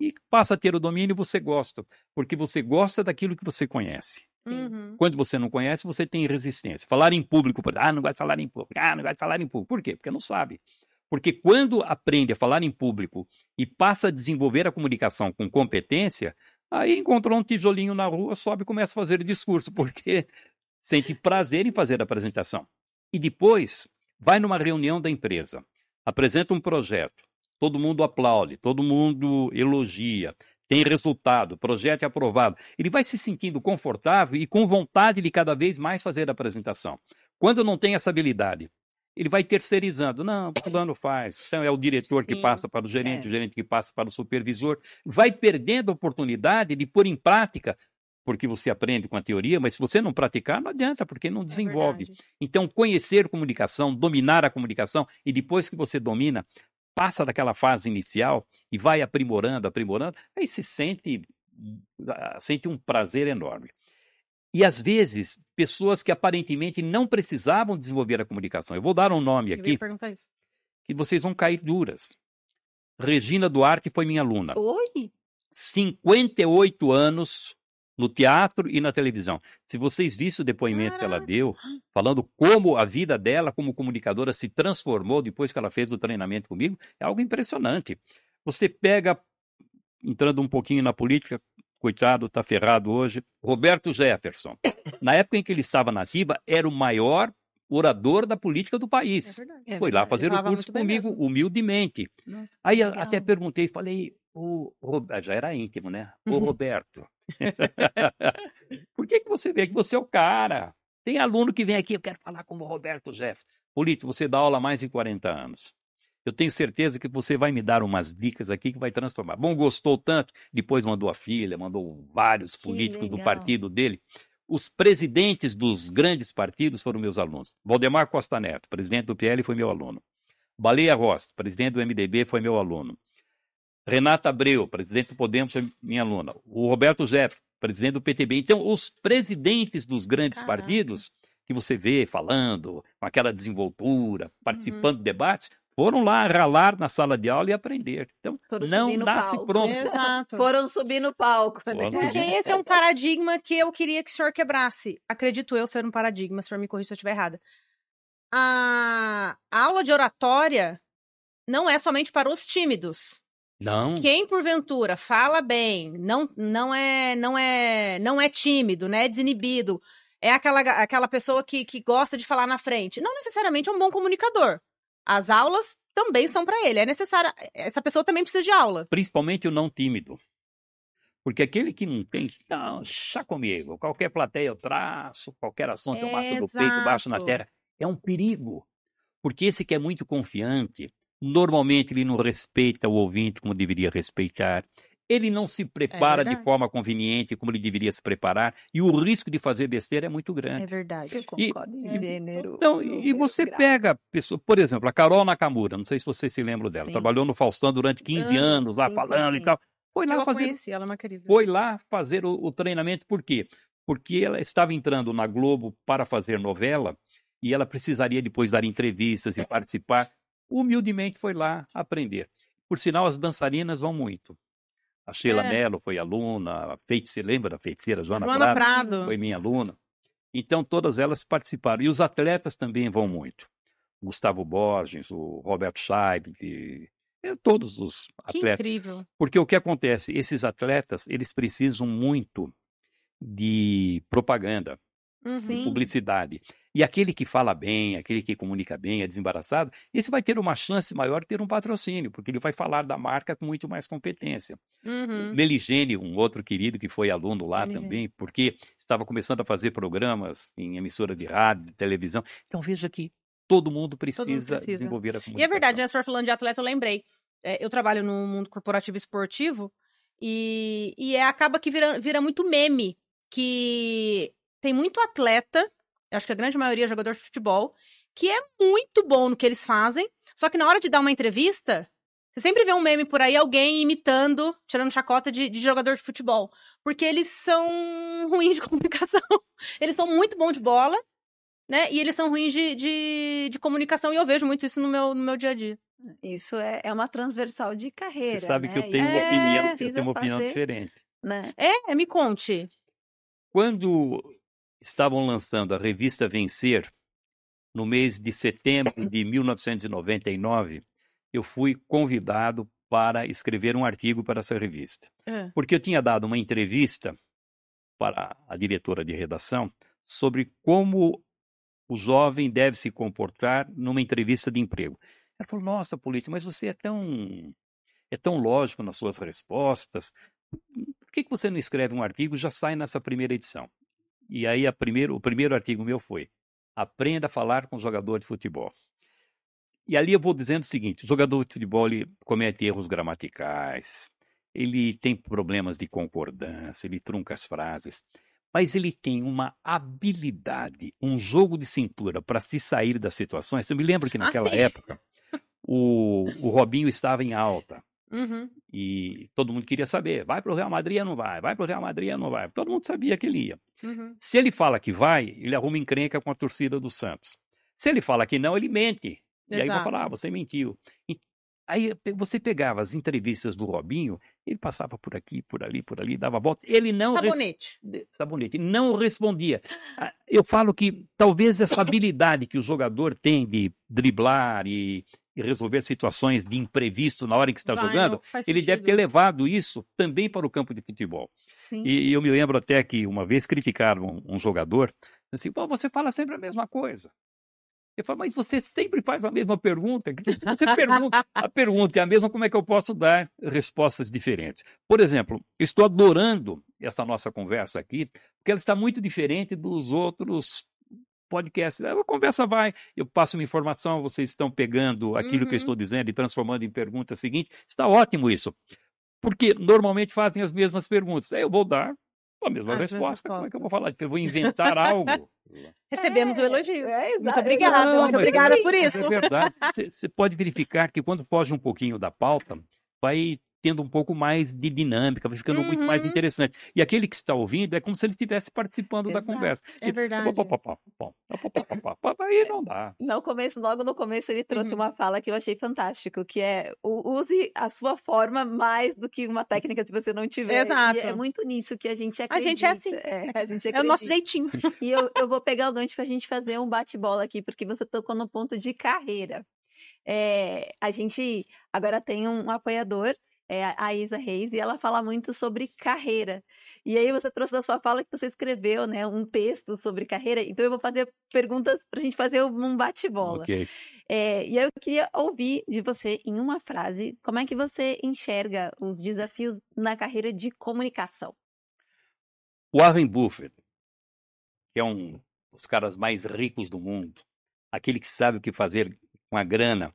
E passa a ter o domínio, você gosta, porque você gosta daquilo que você conhece. Quando você não conhece, você tem resistência. Falar em público, não gosto de falar em público, não gosto de falar em público. Por quê? Porque não sabe. Porque quando aprende a falar em público e passa a desenvolver a comunicação com competência, aí encontrou um tijolinho na rua, sobe e começa a fazer discurso, porque sente prazer em fazer a apresentação. E depois vai numa reunião da empresa, apresenta um projeto, todo mundo aplaude, todo mundo elogia, tem resultado, projeto é aprovado. Ele vai se sentindo confortável e com vontade de cada vez mais fazer a apresentação. Quando não tem essa habilidade, ele vai terceirizando. Não, o fulano faz. Então é o diretor que passa para o gerente, o gerente que passa para o supervisor. Vai perdendo a oportunidade de pôr em prática, porque você aprende com a teoria, mas se você não praticar, não adianta, porque não desenvolve. Então, conhecer comunicação, dominar a comunicação, e depois que você domina, passa daquela fase inicial e vai aprimorando, aí se sente um prazer enorme. E, às vezes, pessoas que aparentemente não precisavam desenvolver a comunicação. Eu vou dar um nome aqui, eu ia perguntar isso, que vocês vão cair duras. Regina Duarte foi minha aluna. Oi? 58 anos no teatro e na televisão. Se vocês vissem o depoimento que ela deu, falando como a vida dela como comunicadora se transformou depois que ela fez o treinamento comigo, é algo impressionante. Você pega, entrando um pouquinho na política, coitado, está ferrado hoje, Roberto Jefferson. Na época em que ele estava na ativa, era o maior orador da política do país. Foi lá fazer o curso comigo, humildemente. Nossa, aí até perguntei, falei, já era íntimo, né? Ô Roberto, por que você vê que você é o cara? Tem aluno que vem aqui, eu quero falar com o Roberto Jefferson. Político, você dá aula há mais de 40 anos. Eu tenho certeza que você vai me dar umas dicas aqui que vai transformar. Bom, gostou tanto, depois mandou a filha, mandou vários políticos do partido dele. Os presidentes dos grandes partidos foram meus alunos. Valdemar Costa Neto, presidente do PL, foi meu aluno. Baleia Rossi, presidente do MDB, foi meu aluno. Renata Abreu, presidente do Podemos, foi minha aluna. O Roberto Jefferson, presidente do PTB. Então, os presidentes dos grandes partidos, que você vê falando, com aquela desenvoltura, participando de debates, foram lá ralar na sala de aula e aprender. Então, não nasce pronto. Exato. Foram subir no palco. Né? Porque esse é um paradigma que eu queria que o senhor quebrasse. Acredito eu ser um paradigma, se o senhor me corrija se eu estiver errada. A aula de oratória não é somente para os tímidos. Não. Quem, porventura, fala bem, não é tímido, né? É desinibido, é aquela pessoa que gosta de falar na frente. Não necessariamente é um bom comunicador. as aulas também são para ele. É necessário. Essa pessoa também precisa de aula. Principalmente o não tímido. Porque aquele que não tem, não, chá comigo. Qualquer plateia eu traço, qualquer assunto eu mato do peito, baixo na Exato. terra. É um perigo. Porque esse que é muito confiante, normalmente ele não respeita o ouvinte como deveria respeitar. Ele não se prepara de verdade. forma conveniente como ele deveria se preparar. E o risco de fazer besteira é muito É grande. verdade. Eu concordo em gênero. Então, e você grau. pega, pessoa, por exemplo, a Carol Nakamura, não sei se vocês se lembram dela, Sim. trabalhou no Faustão durante 15 anos, lá sim, falando sim. e tal. Foi lá Eu a fazer, conheci, ela é uma querida. foi lá fazer o treinamento, por quê? Porque ela estava entrando na Globo para fazer novela e ela precisaria depois dar entrevistas e participar. Humildemente foi lá aprender. Por sinal, as dançarinas vão muito. A Sheila Mello foi aluna, a Feiticeira, lembra da feiticeira Joana Prado? Foi minha aluna. Então, todas elas participaram. E os atletas também vão muito. O Gustavo Borges, o Roberto Scheib, todos os Que atletas. incrível. Porque o que acontece? Esses atletas, eles precisam muito de propaganda, Uhum. de Sim. publicidade. E aquele que fala bem, aquele que comunica bem, é desembaraçado, esse vai ter uma chance maior de ter um patrocínio, porque ele vai falar da marca com muito mais competência. Uhum. Meligene, um outro querido que foi aluno lá Meligene. também, porque estava começando a fazer programas em emissora de rádio, de televisão. Então veja que todo mundo precisa desenvolver a comunicação. E é verdade, né? A senhora falando de atleta, eu lembrei. Eu trabalho no mundo corporativo esportivo e acaba que vira muito meme, que tem muito atleta, eu acho que a grande maioria é jogador de futebol, que é muito bom no que eles fazem, só que na hora de dar uma entrevista, você sempre vê um meme por aí, alguém imitando, tirando chacota de jogador de futebol. Porque eles são ruins de comunicação. Eles são muito bons de bola, né? E eles são ruins de comunicação. E eu vejo muito isso no meu dia a dia. Isso é uma transversal de carreira, Você sabe né? que eu tenho uma opinião diferente. Né? Me conte. Quando estavam lançando a revista Vencer, no mês de setembro de 1999, eu fui convidado para escrever um artigo para essa revista. Porque eu tinha dado uma entrevista para a diretora de redação sobre como o jovem deve se comportar numa entrevista de emprego. Ela falou, nossa, Polito, mas você é tão lógico nas suas respostas. Por que você não escreve um artigo e já sai nessa primeira edição? E aí o primeiro artigo meu foi Aprenda a falar com jogador de futebol. E ali eu vou dizendo o seguinte, o jogador de futebol ele comete erros gramaticais, ele tem problemas de concordância, ele trunca as frases, mas ele tem uma habilidade, um jogo de cintura para se sair das situações. Eu me lembro que naquela época o Robinho estava em alta. Uhum. E todo mundo queria saber, vai para o Real Madrid ou não vai? Vai para o Real Madrid ou não vai? Todo mundo sabia que ele ia. Uhum. Se ele fala que vai, ele arruma encrenca com a torcida do Santos. Se ele fala que não, ele mente. E aí vai falar, você mentiu. E aí você pegava as entrevistas do Robinho, ele passava por aqui, por ali, dava a volta. Ele não... Sabonete. Não respondia. Eu falo que talvez essa habilidade que o jogador tem de driblar e resolver situações de imprevisto na hora em que está jogando, ele deve ter levado isso também para o campo de futebol. Sim. E eu me lembro até que uma vez criticaram um jogador, assim, você fala sempre a mesma coisa. Eu falo, mas você sempre faz a mesma pergunta. Você pergunta, a pergunta é a mesma, como é que eu posso dar respostas diferentes? Por exemplo, eu estou adorando essa nossa conversa aqui, porque ela está muito diferente dos outros podcasts. A conversa vai, eu passo uma informação, vocês estão pegando aquilo que eu estou dizendo e transformando em pergunta seguinte. Está ótimo isso, porque normalmente fazem as mesmas perguntas. Aí eu vou dar a mesma resposta. Como é que eu vou falar? Eu vou inventar algo. Recebemos o elogio. Muito obrigada. Muito obrigada por isso. É verdade. Você pode verificar que quando foge um pouquinho da pauta, vai tendo um pouco mais de dinâmica, vai ficando muito mais interessante. E aquele que está ouvindo é como se ele estivesse participando da conversa. É verdade. Aí não dá. Logo no começo, ele trouxe uma fala que eu achei fantástico, que é use a sua forma mais do que uma técnica se você não tiver. Exato. E é muito nisso que a gente acredita. A gente é assim. A gente acredita. É o nosso jeitinho. E eu vou pegar o gancho pra gente fazer um bate-bola aqui, porque você tocou no ponto de carreira. A gente agora tem um apoiador é a Isa Reis, e ela fala muito sobre carreira. E aí você trouxe da sua fala que você escreveu, né, um texto sobre carreira, então eu vou fazer perguntas para a gente fazer um bate-bola. Ok. E aí eu queria ouvir de você, em uma frase, como é que você enxerga os desafios na carreira de comunicação? Warren Buffett, que é um dos caras mais ricos do mundo, aquele que sabe o que fazer com a grana,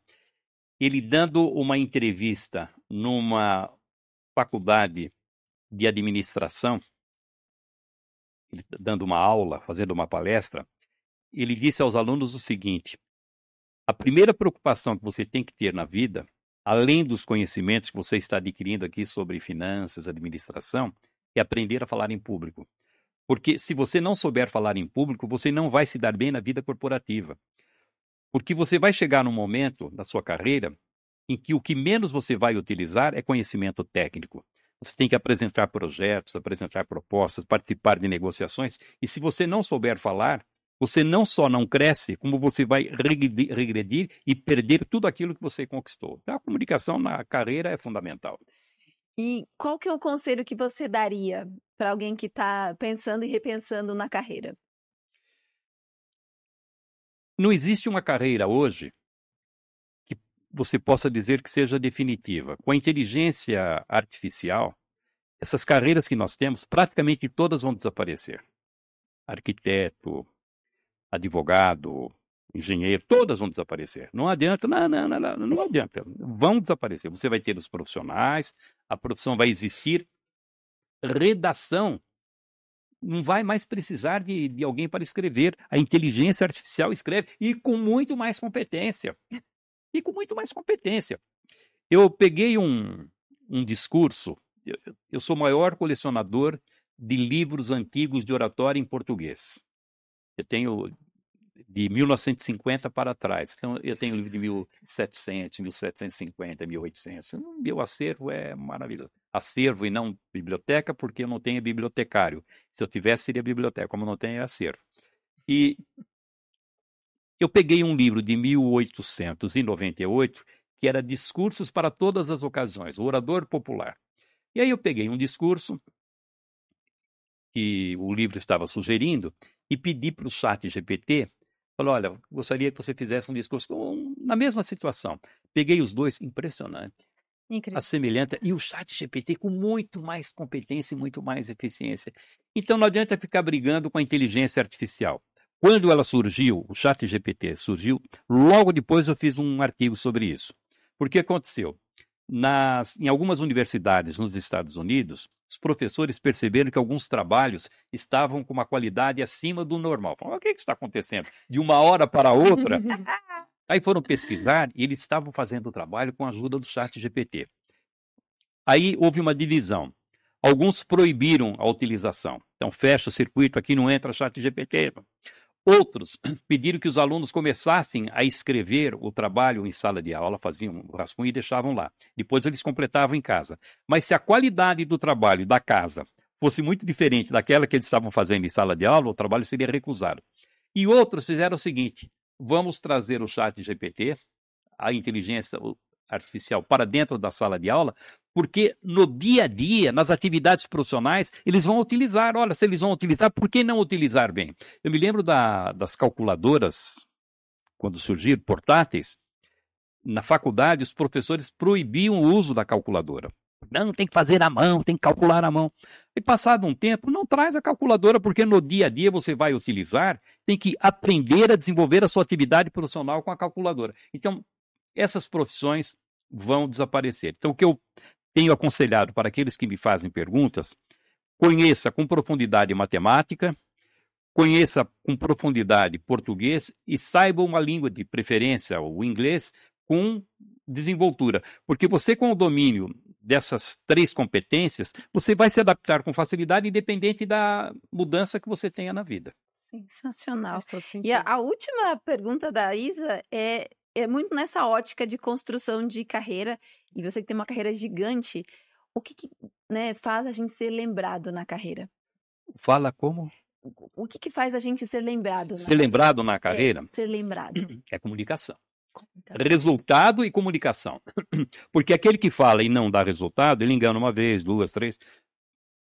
ele dando uma entrevista numa faculdade de administração, ele dando uma aula, fazendo uma palestra, ele disse aos alunos o seguinte: a primeira preocupação que você tem que ter na vida, além dos conhecimentos que você está adquirindo aqui sobre finanças, administração, é aprender a falar em público. Porque se você não souber falar em público, você não vai se dar bem na vida corporativa. Porque você vai chegar num momento da sua carreira em que o que menos você vai utilizar é conhecimento técnico. Você tem que apresentar projetos, apresentar propostas, participar de negociações. E se você não souber falar, você não só não cresce, como você vai regredir e perder tudo aquilo que você conquistou. Então, a comunicação na carreira é fundamental. E qual que é o conselho que você daria para alguém que está pensando e repensando na carreira? Não existe uma carreira hoje que você possa dizer que seja definitiva. Com a inteligência artificial, essas carreiras que nós temos, praticamente todas vão desaparecer. Arquiteto, advogado, engenheiro, todas vão desaparecer. Não adianta, não adianta. Vão desaparecer. Você vai ter os profissionais, a profissão vai existir. Redação não vai mais precisar de alguém para escrever. A inteligência artificial escreve e com muito mais competência. E com muito mais competência. Eu peguei um discurso. Eu sou o maior colecionador de livros antigos de oratória em português. Eu tenho de 1950 para trás. Então, eu tenho livro de 1700, 1750, 1800. Meu acervo é maravilhoso. Acervo e não biblioteca, porque eu não tenho bibliotecário. Se eu tivesse, seria biblioteca. Como não tenho, é acervo. E eu peguei um livro de 1898, que era Discursos para Todas as Ocasiões, o Orador Popular. E aí eu peguei um discurso que o livro estava sugerindo e pedi para o ChatGPT, falei, olha, gostaria que você fizesse um discurso na mesma situação. Peguei os dois, impressionante. Incrível. A semelhança, e o ChatGPT com muito mais competência e muito mais eficiência. Então não adianta ficar brigando com a inteligência artificial. Quando ela surgiu, o ChatGPT surgiu, logo depois eu fiz um artigo sobre isso. Porque aconteceu? Em algumas universidades nos Estados Unidos, os professores perceberam que alguns trabalhos estavam com uma qualidade acima do normal. Falaram, o que está acontecendo? De uma hora para outra? Aí foram pesquisar e eles estavam fazendo o trabalho com a ajuda do ChatGPT. Aí houve uma divisão. Alguns proibiram a utilização. Então, fecha o circuito, aqui não entra ChatGPT. Outros pediram que os alunos começassem a escrever o trabalho em sala de aula, faziam o rascunho e deixavam lá. Depois eles completavam em casa. Mas se a qualidade do trabalho da casa fosse muito diferente daquela que eles estavam fazendo em sala de aula, o trabalho seria recusado. E outros fizeram o seguinte, vamos trazer o ChatGPT, a inteligência artificial, para dentro da sala de aula, porque no dia a dia, nas atividades profissionais, eles vão utilizar. Olha, se eles vão utilizar, por que não utilizar bem? Eu me lembro das calculadoras, quando surgiram portáteis, na faculdade os professores proibiam o uso da calculadora. Não, tem que fazer à mão, tem que calcular à mão. E passado um tempo, não traz a calculadora, porque no dia a dia você vai utilizar, tem que aprender a desenvolver a sua atividade profissional com a calculadora. Então, essas profissões vão desaparecer. Então, o que eu tenho aconselhado para aqueles que me fazem perguntas, conheça com profundidade matemática, conheça com profundidade português e saiba uma língua de preferência, o inglês, com desenvoltura. Porque você, com o domínio dessas três competências, você vai se adaptar com facilidade, independente da mudança que você tenha na vida. Sensacional. Faz todo sentido. E a última pergunta da Isa é muito nessa ótica de construção de carreira, e você que tem uma carreira gigante, o que né, faz a gente ser lembrado na carreira? Fala como? O que faz a gente ser lembrado? Ser lembrado na carreira? Ser lembrado. É comunicação. Resultado e comunicação. Porque aquele que fala e não dá resultado, ele engana uma vez, duas, três.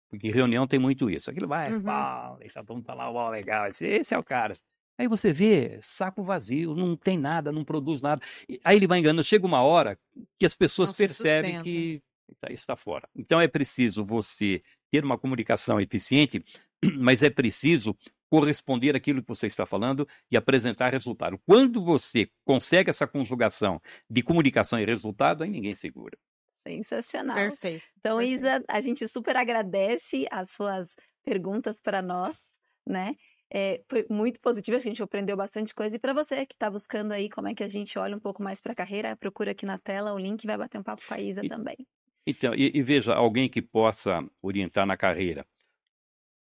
Porque reunião tem muito isso. Aquilo vai, fala, e todo mundo fala, uau, legal, esse é o cara. Aí você vê, saco vazio, não tem nada, não produz nada. Aí ele vai enganando. Chega uma hora que as pessoas percebem que está fora. Então é preciso você ter uma comunicação eficiente, mas é preciso corresponder àquilo que você está falando e apresentar resultado. Quando você consegue essa conjugação de comunicação e resultado, aí ninguém segura. Sensacional. Perfeito. Então, perfeito. Isa, a gente super agradece as suas perguntas para nós, né? Foi muito positivo, a gente aprendeu bastante coisa. E para você que está buscando aí como é que a gente olha um pouco mais para a carreira, procura aqui na tela o link e vai bater um papo com a Isa também. Então, e veja, alguém que possa orientar na carreira.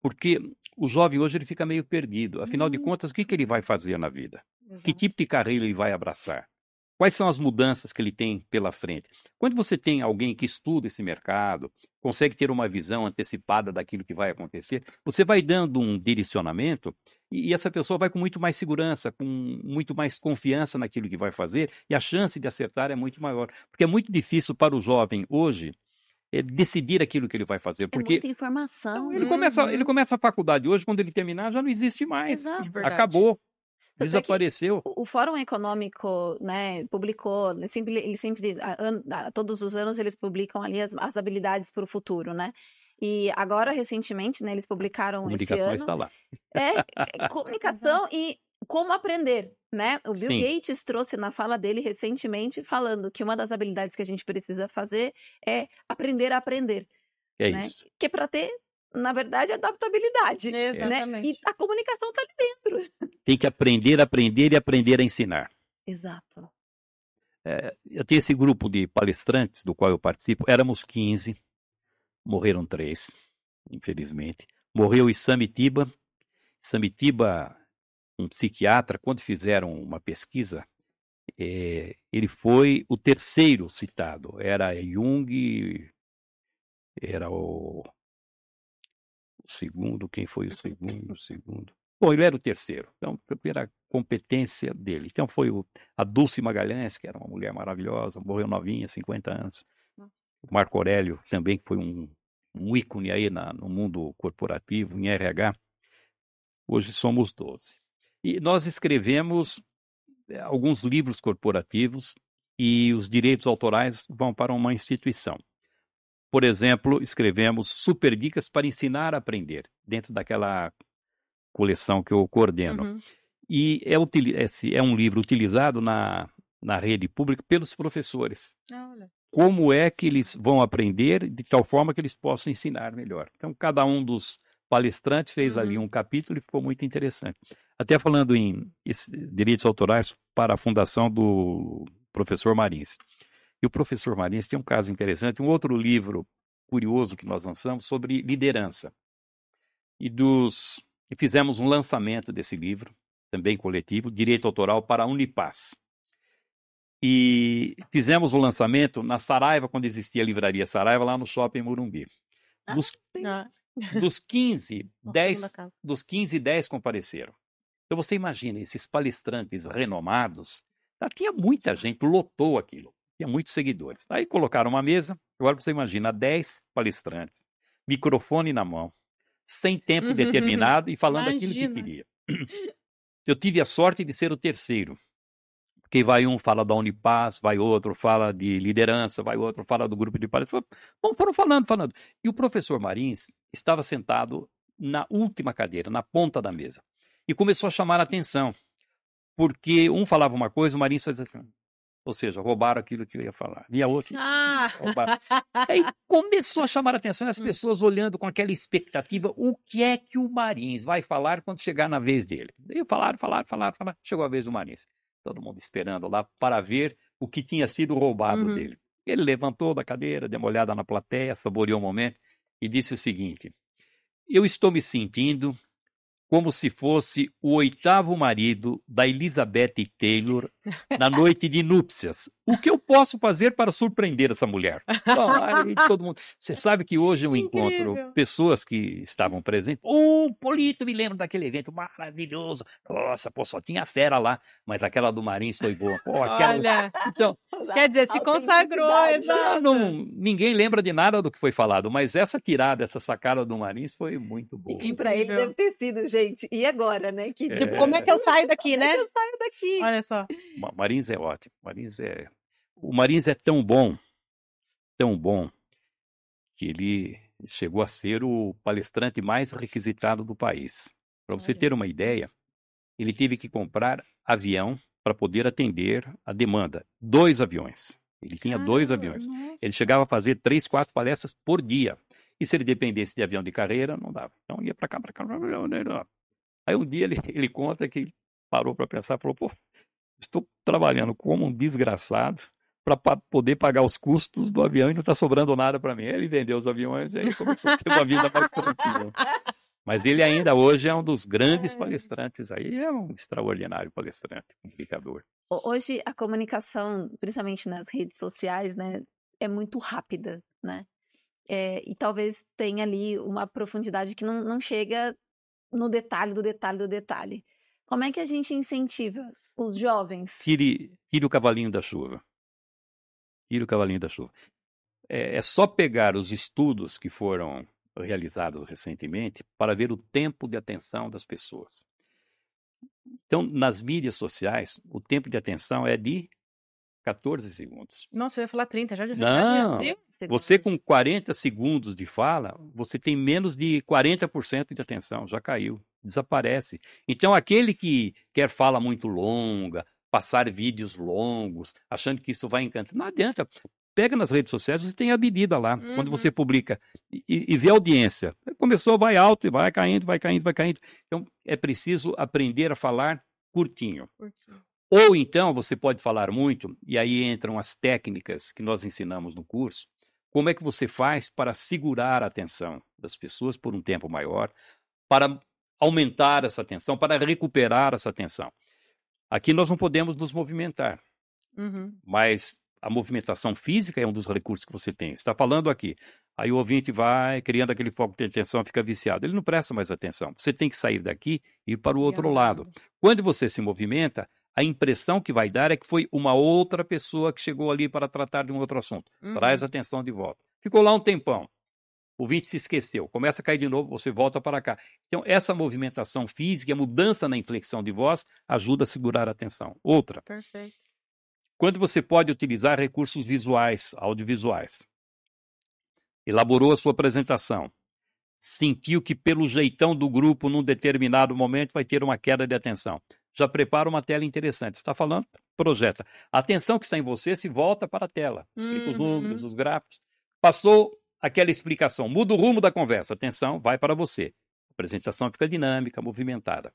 Porque o jovem hoje ele fica meio perdido. Afinal de contas, o que ele vai fazer na vida? Exato. Que tipo de carreira ele vai abraçar? Quais são as mudanças que ele tem pela frente? Quando você tem alguém que estuda esse mercado, consegue ter uma visão antecipada daquilo que vai acontecer, você vai dando um direcionamento e essa pessoa vai com muito mais segurança, com muito mais confiança naquilo que vai fazer e a chance de acertar é muito maior. Porque é muito difícil para o jovem hoje decidir aquilo que ele vai fazer. Porque muita informação. então, ele começa a faculdade hoje, quando ele terminar já não existe mais. Exato. Acabou. Tanto Desapareceu. O Fórum Econômico, né, publicou, ele sempre todos os anos eles publicam ali as habilidades para o futuro, né? E agora, recentemente, né, eles publicaram esse ano. Comunicação está lá. Comunicação e como aprender, né? O Bill Sim. Gates trouxe na fala dele recentemente, falando que uma das habilidades que a gente precisa fazer é aprender a aprender. É né? isso. Que é para ter, na verdade, adaptabilidade. Exatamente. Né? E a comunicação está ali dentro. Tem que aprender e aprender a ensinar. Exato. Eu tenho esse grupo de palestrantes do qual eu participo. Éramos 15, morreram 3, infelizmente. Morreu Isamitiba. Isamitiba, um psiquiatra, quando fizeram uma pesquisa, ele foi o terceiro citado. Era Jung, era o segundo. Quem foi o segundo? Bom, ele era o terceiro. Então, era a competência dele. Então, foi a Dulce Magalhães, que era uma mulher maravilhosa, morreu novinha, 50 anos. O Marco Aurélio, também, que foi um ícone aí no mundo corporativo, em RH. Hoje somos 12. E nós escrevemos alguns livros corporativos e os direitos autorais vão para uma instituição. Por exemplo, escrevemos Super Dicas para Ensinar a Aprender, dentro daquela coleção que eu coordeno. E é um livro utilizado na rede pública pelos professores. Olha. Como é que eles vão aprender de tal forma que eles possam ensinar melhor. Então, cada um dos palestrantes fez ali um capítulo e ficou muito interessante. Até falando em direitos autorais para a fundação do professor Marins. E o professor Marins tem um caso interessante, um outro livro curioso que nós lançamos sobre liderança. E fizemos um lançamento desse livro, também coletivo, Direito Autoral para a Unipaz. E fizemos o lançamento na Saraiva, quando existia a livraria Saraiva, lá no Shopping Morumbi. Dos 15, 10 compareceram. Então você imagina, esses palestrantes renomados, tinha muita gente, lotou aquilo, tinha muitos seguidores. Aí colocaram uma mesa, agora você imagina, 10 palestrantes, microfone na mão, sem tempo determinado e falando aquilo que queria. Eu tive a sorte de ser o terceiro, porque vai um fala da Unipaz, vai outro fala de liderança, vai outro fala do grupo de palestrantes. Bom, foram falando. E o professor Marins estava sentado na última cadeira, na ponta da mesa, e começou a chamar a atenção, porque um falava uma coisa, o Marins fazia assim, ou seja, roubaram aquilo que eu ia falar. E a outra, roubaram. Aí começou a chamar a atenção, as pessoas olhando com aquela expectativa, o que é que o Marins vai falar quando chegar na vez dele. E falaram, chegou a vez do Marins. Todo mundo esperando lá para ver o que tinha sido roubado dele. Ele levantou da cadeira, deu uma olhada na plateia, saboreou o momento e disse o seguinte, eu estou me sentindo como se fosse o 8º marido da Elizabeth Taylor na noite de núpcias. O que eu posso fazer para surpreender essa mulher? Bom, aí todo mundo... Você sabe que hoje eu encontro Incrível. pessoas que estavam presentes. Ô, Polito, me lembro daquele evento maravilhoso. Nossa, pô, só tinha fera lá. Mas aquela do Marins foi boa. Pô, aquela... Olha, Então, isso quer dizer, se consagrou. Exato. ninguém lembra de nada do que foi falado, mas essa tirada, essa sacada do Marins foi muito boa. E para ele deve ter sido, gente. E agora, né? Que, Tipo, como é que eu saio daqui, né? eu saio daqui. Olha só. Marins é ótimo. O Marins é tão bom, que ele chegou a ser o palestrante mais requisitado do país. Para você ter uma ideia, ele teve que comprar avião para poder atender a demanda. 2 aviões. Ele tinha 2 aviões. Nossa. Ele chegava a fazer 3, 4 palestras por dia. E se ele dependesse de avião de carreira, não dava. Então ia para cá. Aí um dia ele conta que parou para pensar, falou, pô, estou trabalhando como um desgraçado para poder pagar os custos do avião e não está sobrando nada para mim. Ele vendeu os aviões e aí começou a ter uma vida mais tranquila. Mas ele ainda hoje é um dos grandes palestrantes aí, é um extraordinário palestrante, comunicador. Hoje a comunicação, principalmente nas redes sociais, né, é muito rápida, né? E talvez tenha ali uma profundidade que não chega no detalhe do detalhe do detalhe. Como é que a gente incentiva os jovens? Tire o cavalinho da chuva. Tire o cavalinho da chuva. É só pegar os estudos que foram realizados recentemente para ver o tempo de atenção das pessoas. Então, nas mídias sociais, o tempo de atenção é de 14 segundos. Nossa, eu ia falar 30, já de Não, viu? você com 40 segundos de fala, você tem menos de 40% de atenção, já caiu, desaparece. Então, aquele que quer fala muito longa, passar vídeos longos, achando que isso vai encantar, não adianta. Pega nas redes sociais, você tem a medida lá, quando você publica e vê a audiência. Começou, vai alto e vai caindo, vai caindo, vai caindo. Então, é preciso aprender a falar curtinho. Ou então, você pode falar muito, e aí entram as técnicas que nós ensinamos no curso. Como é que você faz para segurar a atenção das pessoas por um tempo maior, para aumentar essa atenção, para recuperar essa atenção. Aqui nós não podemos nos movimentar, mas a movimentação física é um dos recursos que você tem. Você está falando aqui, aí o ouvinte vai criando aquele foco de atenção, fica viciado. Ele não presta mais atenção. Você tem que sair daqui e ir para o outro lado. Quando você se movimenta, a impressão que vai dar é que foi uma outra pessoa que chegou ali para tratar de um outro assunto. Traz a atenção de volta. Ficou lá um tempão. O ouvinte se esqueceu. Começa a cair de novo, você volta para cá. Então, essa movimentação física, a mudança na inflexão de voz, ajuda a segurar a atenção. Outra. Perfeito. Quando você pode utilizar recursos visuais, audiovisuais. Elaborou a sua apresentação. Sentiu que pelo jeitão do grupo, num determinado momento, vai ter uma queda de atenção. Já prepara uma tela interessante. Você está falando? Projeta. A atenção que está em você se volta para a tela. Explica os números, os gráficos. Passou aquela explicação. Muda o rumo da conversa. Atenção, vai para você. A apresentação fica dinâmica, movimentada.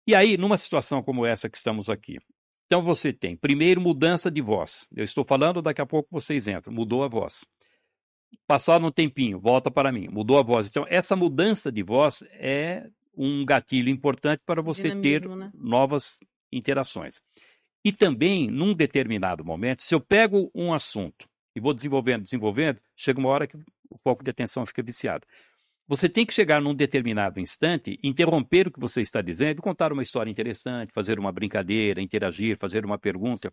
E aí, numa situação como essa que estamos aqui, então você tem, primeiro, mudança de voz. Eu estou falando, daqui a pouco vocês entram. Mudou a voz. Passado um tempinho, volta para mim. Mudou a voz. Então, essa mudança de voz é um gatilho importante para você ter novas interações. E também, num determinado momento, se eu pego um assunto e vou desenvolvendo, chega uma hora que o foco de atenção fica viciado. Você tem que chegar num determinado instante, interromper o que você está dizendo, contar uma história interessante, fazer uma brincadeira, interagir, fazer uma pergunta.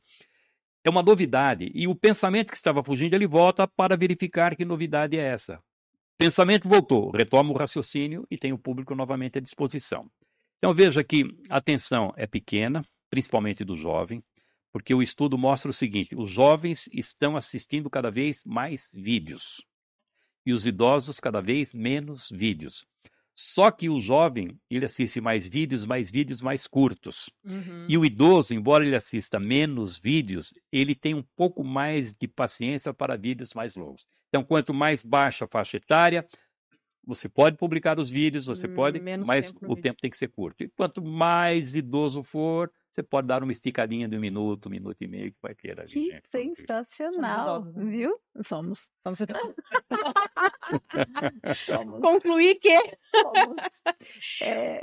É uma novidade. E o pensamento que estava fugindo, ele volta para verificar que novidade é essa. Pensamento voltou, retoma o raciocínio e tem o público novamente à disposição. Então veja que a atenção é pequena, principalmente do jovem, porque o estudo mostra o seguinte, os jovens estão assistindo cada vez mais vídeos e os idosos cada vez menos vídeos. Só que o jovem, ele assiste mais vídeos mais curtos. E o idoso, embora ele assista menos vídeos, ele tem um pouco mais de paciência para vídeos mais longos. Então, quanto mais baixa a faixa etária, você pode publicar os vídeos, você pode, mas o tempo tem que ser curto. E quanto mais idoso for, você pode dar uma esticadinha de 1 minuto, 1 minuto e meio, que vai ter ali, que gente. Sensacional, viu? Somos. Concluir que... Somos.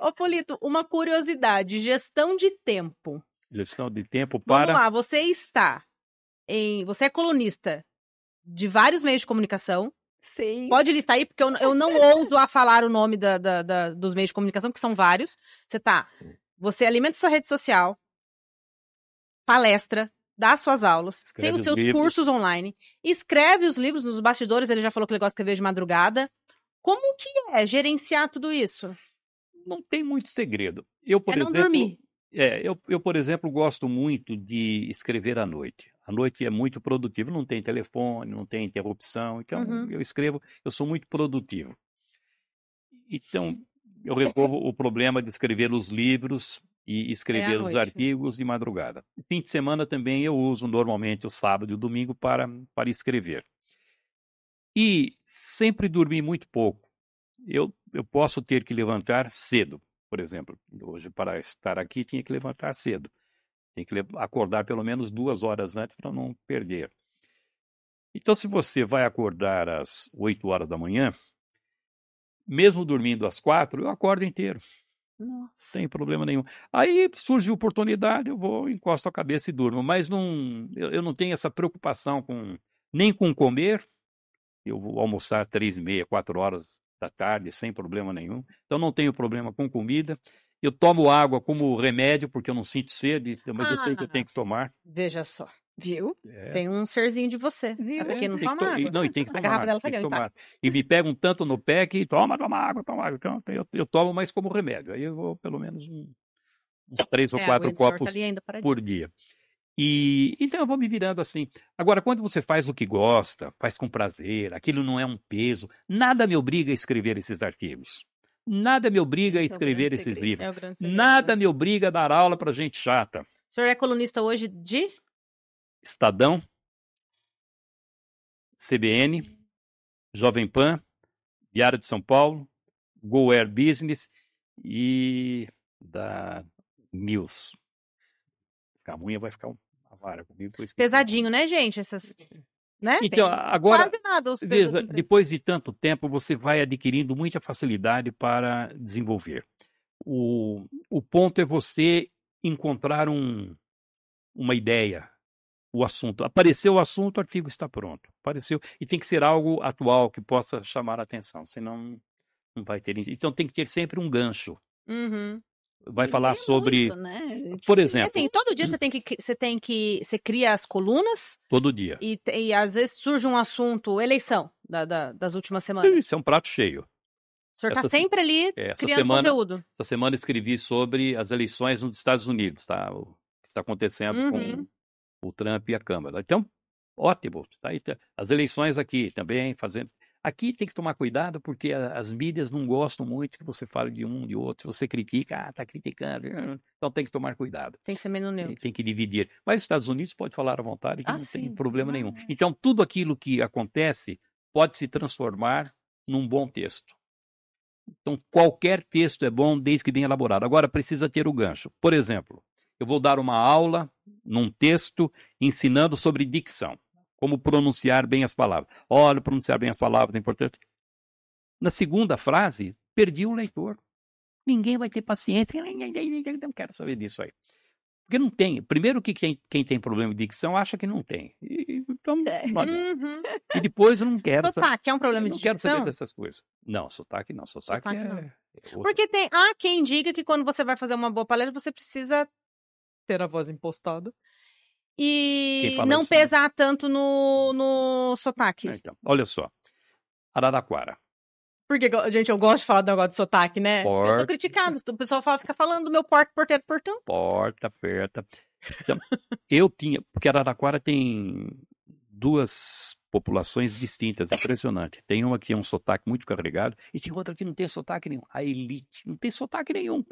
Ô, Polito, uma curiosidade, gestão de tempo. Gestão de tempo para... Vamos lá, você está Você é colunista de vários meios de comunicação. Sei. Pode listar aí, porque eu não ouso a falar o nome dos meios de comunicação, que são vários. Você alimenta sua rede social, palestra, dá suas aulas, tem os seus cursos online, escreve os livros nos bastidores, ele já falou que ele gosta de escrever de madrugada. Como que é gerenciar tudo isso? Não tem muito segredo. Eu, por não exemplo, dormir. Eu, por exemplo, gosto muito de escrever à noite. A noite é muito produtivo, não tem telefone, não tem interrupção, então eu escrevo, eu sou muito produtivo. Então, eu resolvo o problema de escrever os livros e escrever os artigos de madrugada. Fim de semana também eu uso normalmente o sábado e o domingo para escrever. E sempre dormi muito pouco. Eu posso ter que levantar cedo, por exemplo. Hoje, para estar aqui, tinha que levantar cedo. Tem que acordar pelo menos 2 horas antes para não perder. Então, se você vai acordar às 8 horas da manhã, mesmo dormindo às 4, eu acordo inteiro. Nossa. Sem problema nenhum. Aí surge a oportunidade, eu vou, encosto a cabeça e durmo. Mas eu não tenho essa preocupação nem com comer. Eu vou almoçar 3h30, 4 horas da tarde, sem problema nenhum. Então, não tenho problema com comida. Eu tomo água como remédio, porque eu não sinto sede, mas eu sei que eu tenho que tomar. Veja só. Viu? Tem um serzinho de você. Viu? Essa aqui não toma água. Não, e tem que tomar. A garrafa dela tá ali, tá? E me pegam tanto no pé que toma água. Então, eu tomo mais como remédio. Aí eu vou pelo menos uns 3 ou 4 copos por dia. Então eu vou me virando assim. Agora, quando você faz o que gosta, faz com prazer, aquilo não é um peso, nada me obriga a escrever esses artigos. Nada me obriga a escrever esses livros. Nada me obriga a dar aula para gente chata. O senhor é colunista hoje de? Estadão, CBN, Jovem Pan, Diário de São Paulo, Go Air Business e da News. Camunha vai ficar uma vara comigo. Pesadinho, né, gente? Essas, né? Então, agora, quase nada, depois de tanto tempo, você vai adquirindo muita facilidade para desenvolver. O ponto é você encontrar uma ideia, o assunto. Apareceu o assunto, o artigo está pronto. Apareceu. E tem que ser algo atual que possa chamar a atenção, senão não vai ter. Então, tem que ter sempre um gancho. Vai falar sobre, muito, né? Por exemplo. Assim, todo dia você cria as colunas. Todo dia. E às vezes surge um assunto, eleição das últimas semanas. Isso é um prato cheio. O senhor está sempre ali criando conteúdo. Essa semana escrevi sobre as eleições nos Estados Unidos, tá? O que está acontecendo com o Trump e a Câmara. Então, ótimo. Tá aí, as eleições aqui também fazendo. Aqui tem que tomar cuidado porque as mídias não gostam muito que você fale de um, de outro. Se você critica, está criticando. Então tem que tomar cuidado. Tem que ser menos neutro. Tem que dividir. Mas os Estados Unidos pode falar à vontade que não tem problema nenhum. Então tudo aquilo que acontece pode se transformar num bom texto. Então qualquer texto é bom desde que bem elaborado. Agora precisa ter o gancho. Por exemplo, eu vou dar uma aula num texto ensinando sobre dicção. Como pronunciar bem as palavras. Olha, pronunciar bem as palavras é importante. Na segunda frase, perdi o leitor. Ninguém vai ter paciência. Não quero saber disso aí. Porque não tem. Primeiro que quem tem problema de dicção acha que não tem. Então, e depois eu não quero. Sotaque é um problema de dicção? Não quero saber dessas coisas. Não, sotaque não. Sotaque é porque há quem diga que quando você vai fazer uma boa palestra, você precisa ter a voz impostada. E não pesar tanto no sotaque. Então, olha só. Araraquara. Porque, gente, eu gosto de falar do negócio de sotaque, né? Eu sou criticado. O pessoal fica falando do meu porteiro, portão. Porta, aperta. Então, porque Araraquara tem 2 populações distintas, impressionante. Tem uma que tem um sotaque muito carregado e tem outra que não tem sotaque nenhum. A elite não tem sotaque nenhum.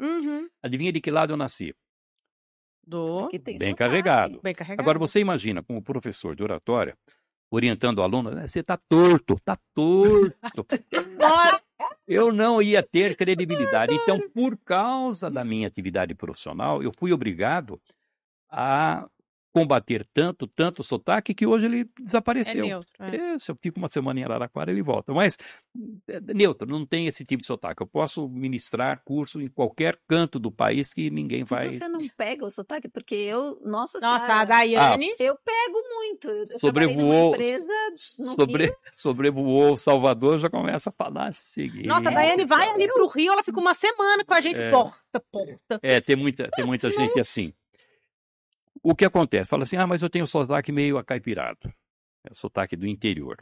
Adivinha de que lado eu nasci? Bem carregado. Agora, você imagina, como professor de oratória, orientando o aluno, você está torto. Eu não ia ter credibilidade. Então, por causa da minha atividade profissional, eu fui obrigado a combater tanto o sotaque, que hoje ele É desapareceu. neutro. É. Se eu fico uma semana em Araraquara, ele volta. Mas neutro, não tem esse tipo de sotaque. Eu posso ministrar curso em qualquer canto do país que ninguém E vai... você não pega o sotaque? Porque eu, nossa Nossa, a senhora, Daiane. eu pego muito. Eu trabalhei numa Sobrevoou, empresa no Rio. sobrevoou Salvador, já começa a falar seguinte. Nossa, a Daiane vai ali pro Rio, ela fica uma semana com a gente, porta. Tem muita gente assim. O que acontece? Fala assim, mas eu tenho sotaque meio acaipirado. É o sotaque do interior.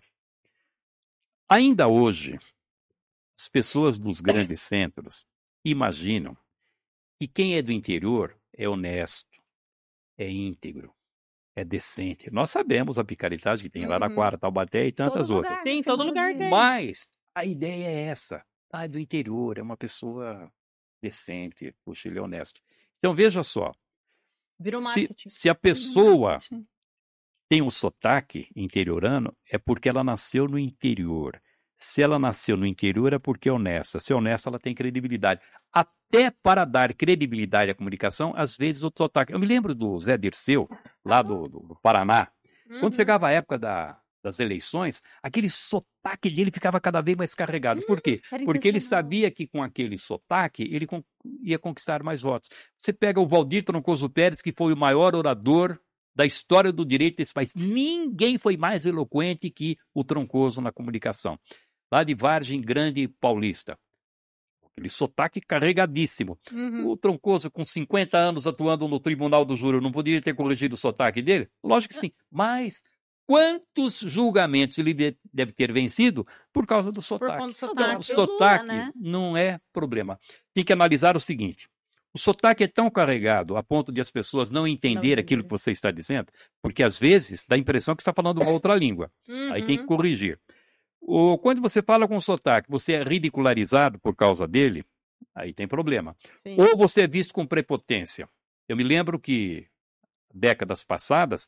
Ainda hoje, as pessoas dos grandes centros imaginam que quem é do interior é honesto, é íntegro, é decente. Nós sabemos a picaretagem que tem em Araraquara, Taubaté e tantas Todo outras. lugar, Tem em no todo final do lugar dia. tem. Mas a ideia é essa. É do interior, é uma pessoa decente, puxa, ele é honesto. Então, veja só. Virou marketing. Se a pessoa tem um sotaque interiorano, é porque ela nasceu no interior. Se ela nasceu no interior, é porque é honesta. Se é honesta, ela tem credibilidade. Até para dar credibilidade à comunicação, às vezes o sotaque... Eu me lembro do Zé Dirceu, lá do Paraná. Quando chegava a época das eleições, aquele sotaque dele ficava cada vez mais carregado. Por quê? Era Porque ele intencional. sabia que com aquele sotaque ele ia conquistar mais votos. Você pega o Valdir Troncoso Pérez, que foi o maior orador da história do direito desse país. Ninguém foi mais eloquente que o Troncoso na comunicação. Lá de Vargem Grande Paulista. Aquele sotaque carregadíssimo. O Troncoso, com 50 anos atuando no Tribunal do Júri, não poderia ter corrigido o sotaque dele? Lógico que sim. Mas quantos julgamentos ele deve ter vencido por causa do sotaque? Por conta do O sotaque. sotaque Lula, né? não é problema. Tem que analisar o seguinte. O sotaque é tão carregado a ponto de as pessoas não entender aquilo que você está dizendo, porque às vezes dá a impressão que está falando uma outra língua. Aí tem que corrigir. Ou quando você fala com sotaque, você é ridicularizado por causa dele, aí tem problema. Sim. Ou você é visto com prepotência. Eu me lembro que, décadas passadas,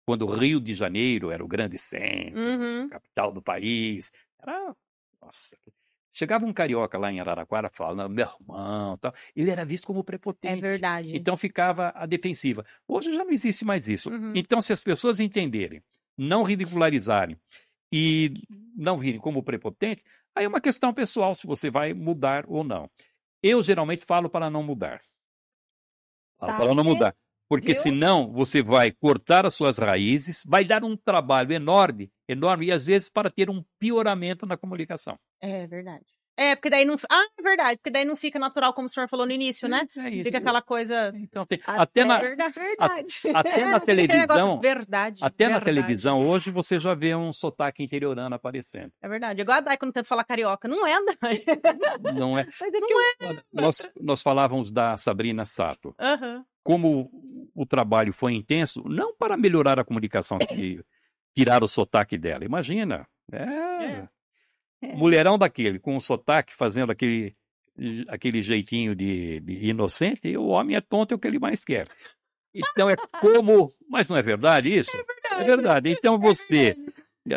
quando o Rio de Janeiro era o grande centro, capital do país, era... Nossa... Chegava um carioca lá em Araraquara falando, meu irmão, tal. Ele era visto como prepotente. É verdade. Então ficava a defensiva. Hoje já não existe mais isso. Então, se as pessoas entenderem, não ridicularizarem e não virem como prepotente, aí é uma questão pessoal se você vai mudar ou não. Eu geralmente falo para não mudar. Para não mudar. Porque senão você vai cortar as suas raízes, vai dar um trabalho enorme, e às vezes para ter um pioramento na comunicação. É verdade. É, porque daí não... é verdade, porque daí não fica natural, como o senhor falou no início, né? É isso. Fica aquela coisa... Então, até na televisão, na televisão hoje você já vê um sotaque interiorano aparecendo. É verdade. Igual a Dai quando tenta falar carioca. Não é, Dai. Não é. Mas Nós falávamos da Sabrina Sato. Como o trabalho foi intenso, não para melhorar a comunicação, que tirar o sotaque dela. Imagina, mulherão daquele, com o sotaque, fazendo aquele jeitinho de inocente, o homem é tonto, é o que ele mais quer. Então mas não é verdade isso? É verdade. Então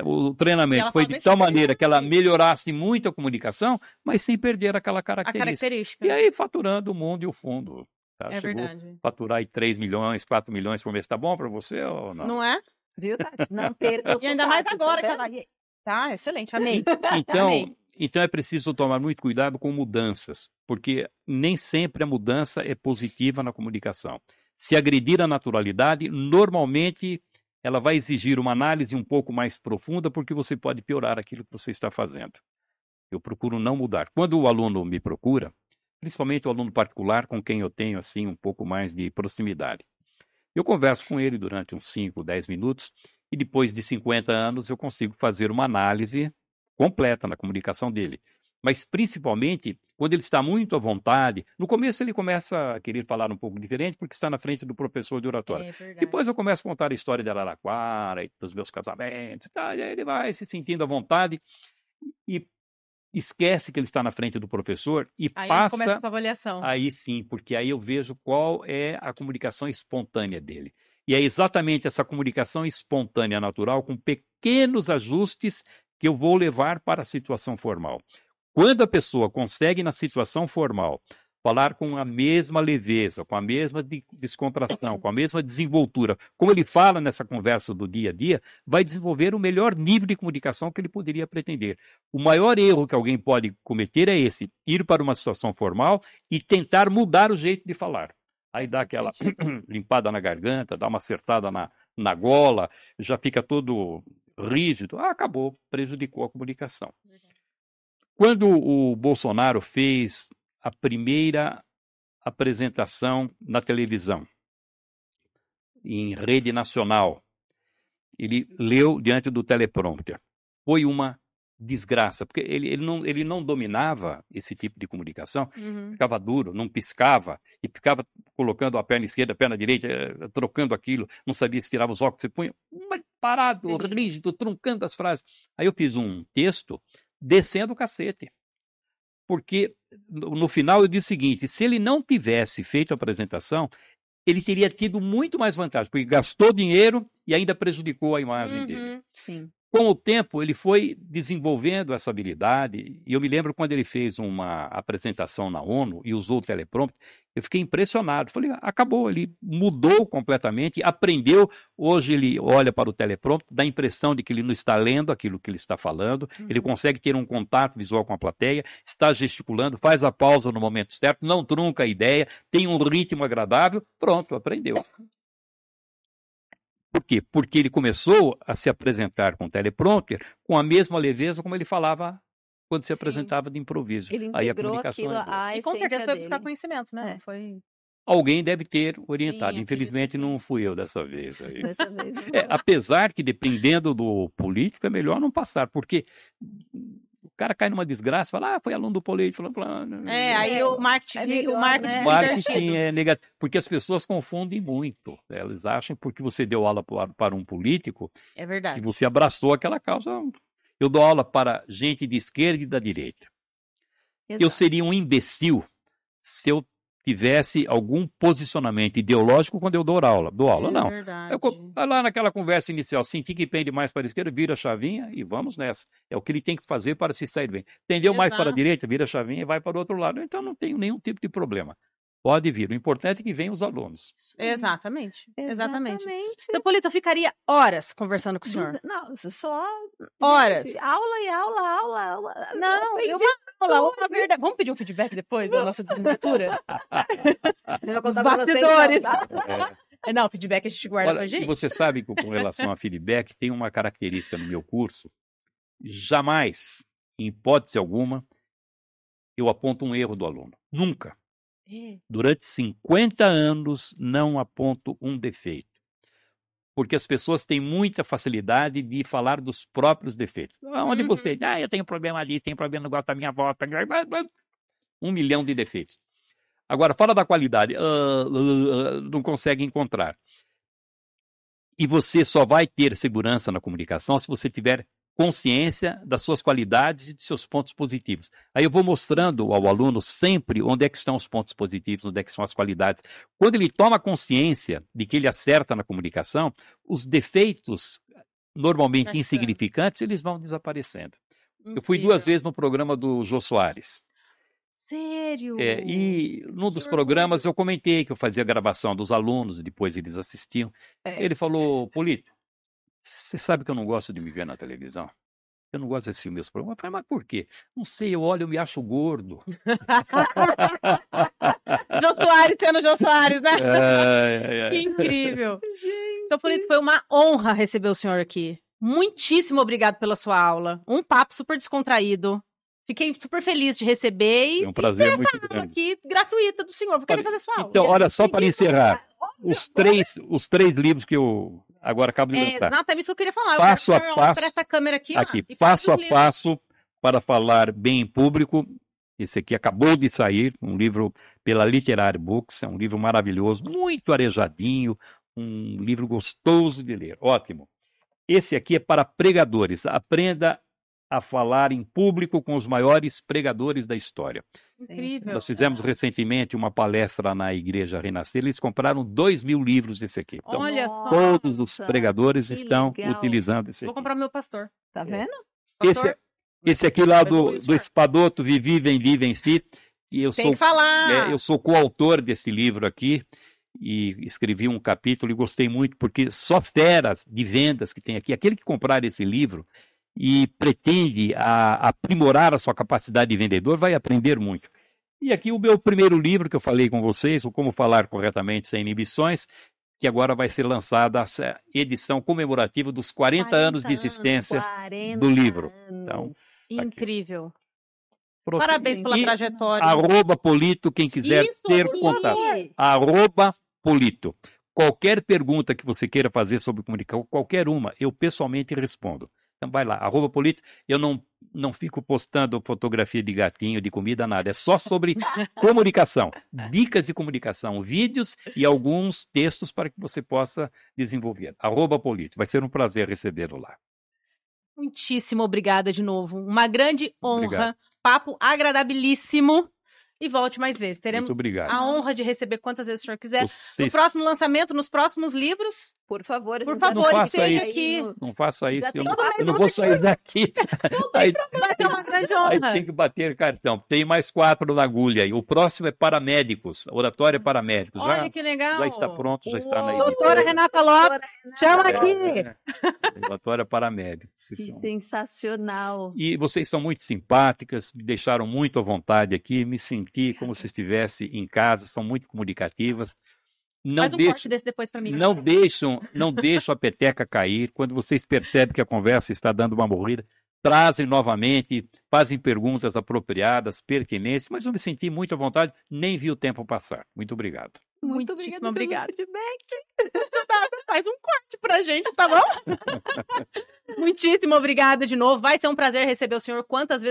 o treinamento foi de tal maneira que ela melhorasse muito a comunicação, mas sem perder aquela característica. E aí faturando o mundo e o fundo. Tá? É Chegou verdade. Faturar aí 3 milhões, 4 milhões por mês, tá bom para você ou não? Não é? Viu, Tati? Não perca o E ainda mais sotaque, agora tá que vendo? ela... Tá, excelente, amei. Então é preciso tomar muito cuidado com mudanças, porque nem sempre a mudança é positiva na comunicação. Se agredir a naturalidade, normalmente ela vai exigir uma análise um pouco mais profunda, porque você pode piorar aquilo que você está fazendo. Eu procuro não mudar. Quando o aluno me procura, principalmente o aluno particular com quem eu tenho assim um pouco mais de proximidade, eu converso com ele durante uns 5, 10 minutos e depois de 50 anos eu consigo fazer uma análise completa na comunicação dele. Mas principalmente quando ele está muito à vontade. No começo ele começa a querer falar um pouco diferente porque está na frente do professor de oratória. Depois eu começo a contar a história de Araraquara e dos meus casamentos e tal, e aí ele vai se sentindo à vontade e esquece que ele está na frente do professor e Aí passa... começa a sua avaliação. Aí sim, porque aí eu vejo qual é a comunicação espontânea dele. E é exatamente essa comunicação espontânea natural, com pequenos ajustes, que eu vou levar para a situação formal. Quando a pessoa consegue, na situação formal, Falar com a mesma leveza, com a mesma descontração, com a mesma desenvoltura. Como ele fala nessa conversa do dia a dia, vai desenvolver o melhor nível de comunicação que ele poderia pretender. O maior erro que alguém pode cometer é esse, ir para uma situação formal e tentar mudar o jeito de falar. Aí dá aquela limpada na garganta, dá uma acertada na gola, já fica todo rígido. Acabou, prejudicou a comunicação. Quando o Bolsonaro fez a primeira apresentação na televisão, em rede nacional, ele leu diante do teleprompter. Foi uma desgraça, porque ele não dominava esse tipo de comunicação, ficava duro, não piscava, e ficava colocando a perna esquerda, a perna direita, trocando aquilo, não sabia se tirava os óculos, você punha parado, rígido, truncando as frases. Aí eu fiz um texto descendo o cacete. Porque no final eu disse o seguinte, se ele não tivesse feito a apresentação, ele teria tido muito mais vantagem, porque gastou dinheiro e ainda prejudicou a imagem dele. Sim. Com o tempo, ele foi desenvolvendo essa habilidade, e eu me lembro quando ele fez uma apresentação na ONU e usou o teleprompter, eu fiquei impressionado. Falei, acabou, ele mudou completamente, aprendeu. Hoje ele olha para o teleprompter, dá a impressão de que ele não está lendo aquilo que ele está falando, ele consegue ter um contato visual com a plateia, está gesticulando, faz a pausa no momento certo, não trunca a ideia, tem um ritmo agradável, pronto, aprendeu. Por quê? Porque ele começou a se apresentar com o teleprompter com a mesma leveza como ele falava quando se apresentava de improviso. Ele Aí a integrou comunicação aquilo à E com certeza foi essência buscar dele. conhecimento, né? Foi... Alguém deve ter orientado. Sim, Infelizmente acredito que não fui eu dessa vez. Aí. Dessa vez, não. Apesar que, dependendo do político, é melhor não passar, porque o cara cai numa desgraça, fala, foi aluno do político. Aí o marketing, melhor, o marketing né? O fica marketing invertido. é negativo, porque as pessoas confundem muito. Elas acham porque você deu aula para um político É verdade. que você abraçou aquela causa. Eu dou aula para gente de esquerda e da direita. Eu Exato. seria um imbecil se eu tivesse algum posicionamento ideológico quando eu dou aula. Não. Verdade. Lá naquela conversa inicial, senti que pende mais para a esquerda, vira a chavinha e vamos nessa. É o que ele tem que fazer para se sair bem. Tendeu mais para a Exato. direita, vira a chavinha e vai para o outro lado. Então não tenho nenhum tipo de problema. Pode vir. O importante é que venham os alunos. Exatamente. Exatamente. Exatamente. Seu Polito, eu ficaria horas conversando com o senhor. Não, só... Horas. Gente, aula e aula. Não, eu uma verdade. Vamos pedir um feedback depois da nossa desenvoltura? Eu vou Os contar pra vocês, bastidores. É. Não, feedback a gente guarda Olha, pra e gente. você sabe que com relação a feedback, tem uma característica no meu curso. Jamais, em hipótese alguma, eu aponto um erro do aluno. Nunca. Durante 50 anos, não aponto um defeito. Porque as pessoas têm muita facilidade de falar dos próprios defeitos. Onde você... eu tenho problema disso, tenho problema, não gosto da minha voz. 1 milhão de defeitos. Agora, fala da qualidade. Não consegue encontrar. E você só vai ter segurança na comunicação se você tiver consciência das suas qualidades e de seus pontos positivos. Aí eu vou mostrando ao aluno sempre onde é que estão os pontos positivos, onde é que são as qualidades. Quando ele toma consciência de que ele acerta na comunicação, os defeitos, normalmente insignificantes, eles vão desaparecendo. Eu fui 2 vezes no programa do Jô Soares. Sério? E num dos programas eu comentei que eu fazia a gravação dos alunos e depois eles assistiam. Ele falou, Polito, você sabe que eu não gosto de me ver na televisão? Eu não gosto de assistir meus programas. Eu falei, mas por quê? Não sei, eu olho e me acho gordo. Jô Soares sendo Jô Soares, né? Que incrível. Gente. Seu Polito, foi uma honra receber o senhor aqui. Muitíssimo obrigado pela sua aula. Um papo super descontraído. Fiquei super feliz de receber e É um prazer ter muito essa aula grande. aqui gratuita do senhor. Vou querer fazer sua aula. Então, olha, só para encerrar, os três livros que eu agora acabo de lançar. Exatamente isso que eu queria falar. Passo eu a quero que o senhor olhe passo, para essa câmera aqui, aqui, e fale passo a dos livros. passo para falar bem em público. Esse aqui acabou de sair, um livro pela Literary Books, é um livro maravilhoso, muito arejadinho, um livro gostoso de ler, ótimo. Esse aqui é para pregadores, aprenda a falar em público com os maiores pregadores da história. Incrível. Nós fizemos recentemente uma palestra na Igreja Renascer, eles compraram 2.000 livros desse aqui. Então, Olha só. todos os pregadores que estão legal. utilizando esse Vou aqui. comprar o meu pastor. Tá vendo? Esse aqui lá do Espadoto, Vivi, Vem, Li, Venci, Tem que falar. Eu sou coautor desse livro aqui e escrevi um capítulo e gostei muito, porque só feras de vendas que tem aqui, aquele que comprar esse livro e pretende aprimorar a sua capacidade de vendedor, vai aprender muito. E aqui o meu primeiro livro que eu falei com vocês, o Como Falar Corretamente Sem Inibições, que agora vai ser lançada essa edição comemorativa dos 40 anos de existência do livro. Então, incrível. Pronto. Parabéns pela trajetória. @Polito, quem quiser ter contato. @Polito. Qualquer pergunta que você queira fazer sobre comunicação, qualquer uma, eu pessoalmente respondo. Então vai lá, @Polito. Eu não fico postando fotografia de gatinho, de comida, nada. É só sobre comunicação, dicas de comunicação, vídeos e alguns textos para que você possa desenvolver. @Polito. Vai ser um prazer recebê-lo lá. Muitíssimo obrigada de novo. Uma grande honra. Obrigado. Papo agradabilíssimo. E volte mais vezes. Teremos Muito obrigado. a honra de receber quantas vezes o senhor quiser. Vocês... No próximo lançamento, nos próximos livros. Por favor, não faça isso. Aqui. Não faça isso. Eu eu não vou sair daqui. Vai ser uma grande honra. Aí tem que bater cartão. Tem mais 4 na agulha. E o próximo é paramédicos. Oratório é paramédicos. Olha que legal. Já está pronto, já está na Doutora Renata Lopes, chama aqui. Oratório é paramédicos. Que sensacional. E vocês são muito simpáticas, me deixaram muito à vontade aqui, me senti como se estivesse em casa, são muito comunicativas. Faz um corte desse depois para mim. Não deixam a peteca cair. Quando vocês percebem que a conversa está dando uma morrida, trazem novamente, fazem perguntas apropriadas, pertinentes, mas eu me senti muito à vontade, nem vi o tempo passar. Muito obrigado. Muitíssimo obrigada. Faz um corte pra gente, tá bom? Muitíssimo obrigada de novo. Vai ser um prazer receber o senhor quantos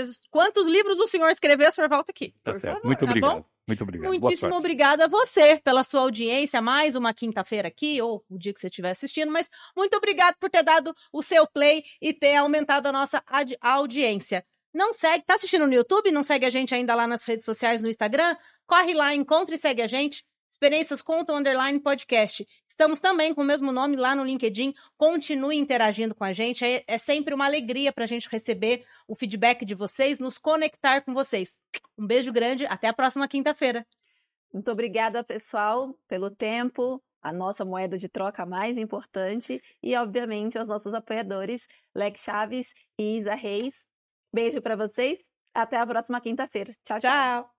livros o senhor escreveu, o senhor volta aqui. Tá certo. Muito obrigado. Muito obrigado. Muitíssimo obrigada a você pela sua audiência. Mais uma quinta-feira aqui, ou o dia que você estiver assistindo, mas muito obrigado por ter dado o seu play e ter aumentado a nossa audiência. Não segue, tá assistindo no YouTube? Não segue a gente ainda lá nas redes sociais, no Instagram? Corre lá, encontre e segue a gente. Experiências Contam _podcast. Estamos também com o mesmo nome lá no LinkedIn. Continue interagindo com a gente. É sempre uma alegria para a gente receber o feedback de vocês, nos conectar com vocês. Um beijo grande. Até a próxima quinta-feira. Muito obrigada, pessoal, pelo tempo. A nossa moeda de troca mais importante. E, obviamente, aos nossos apoiadores, Lex Chaves e Isa Reis. Beijo para vocês. Até a próxima quinta-feira. Tchau, tchau. Tchau.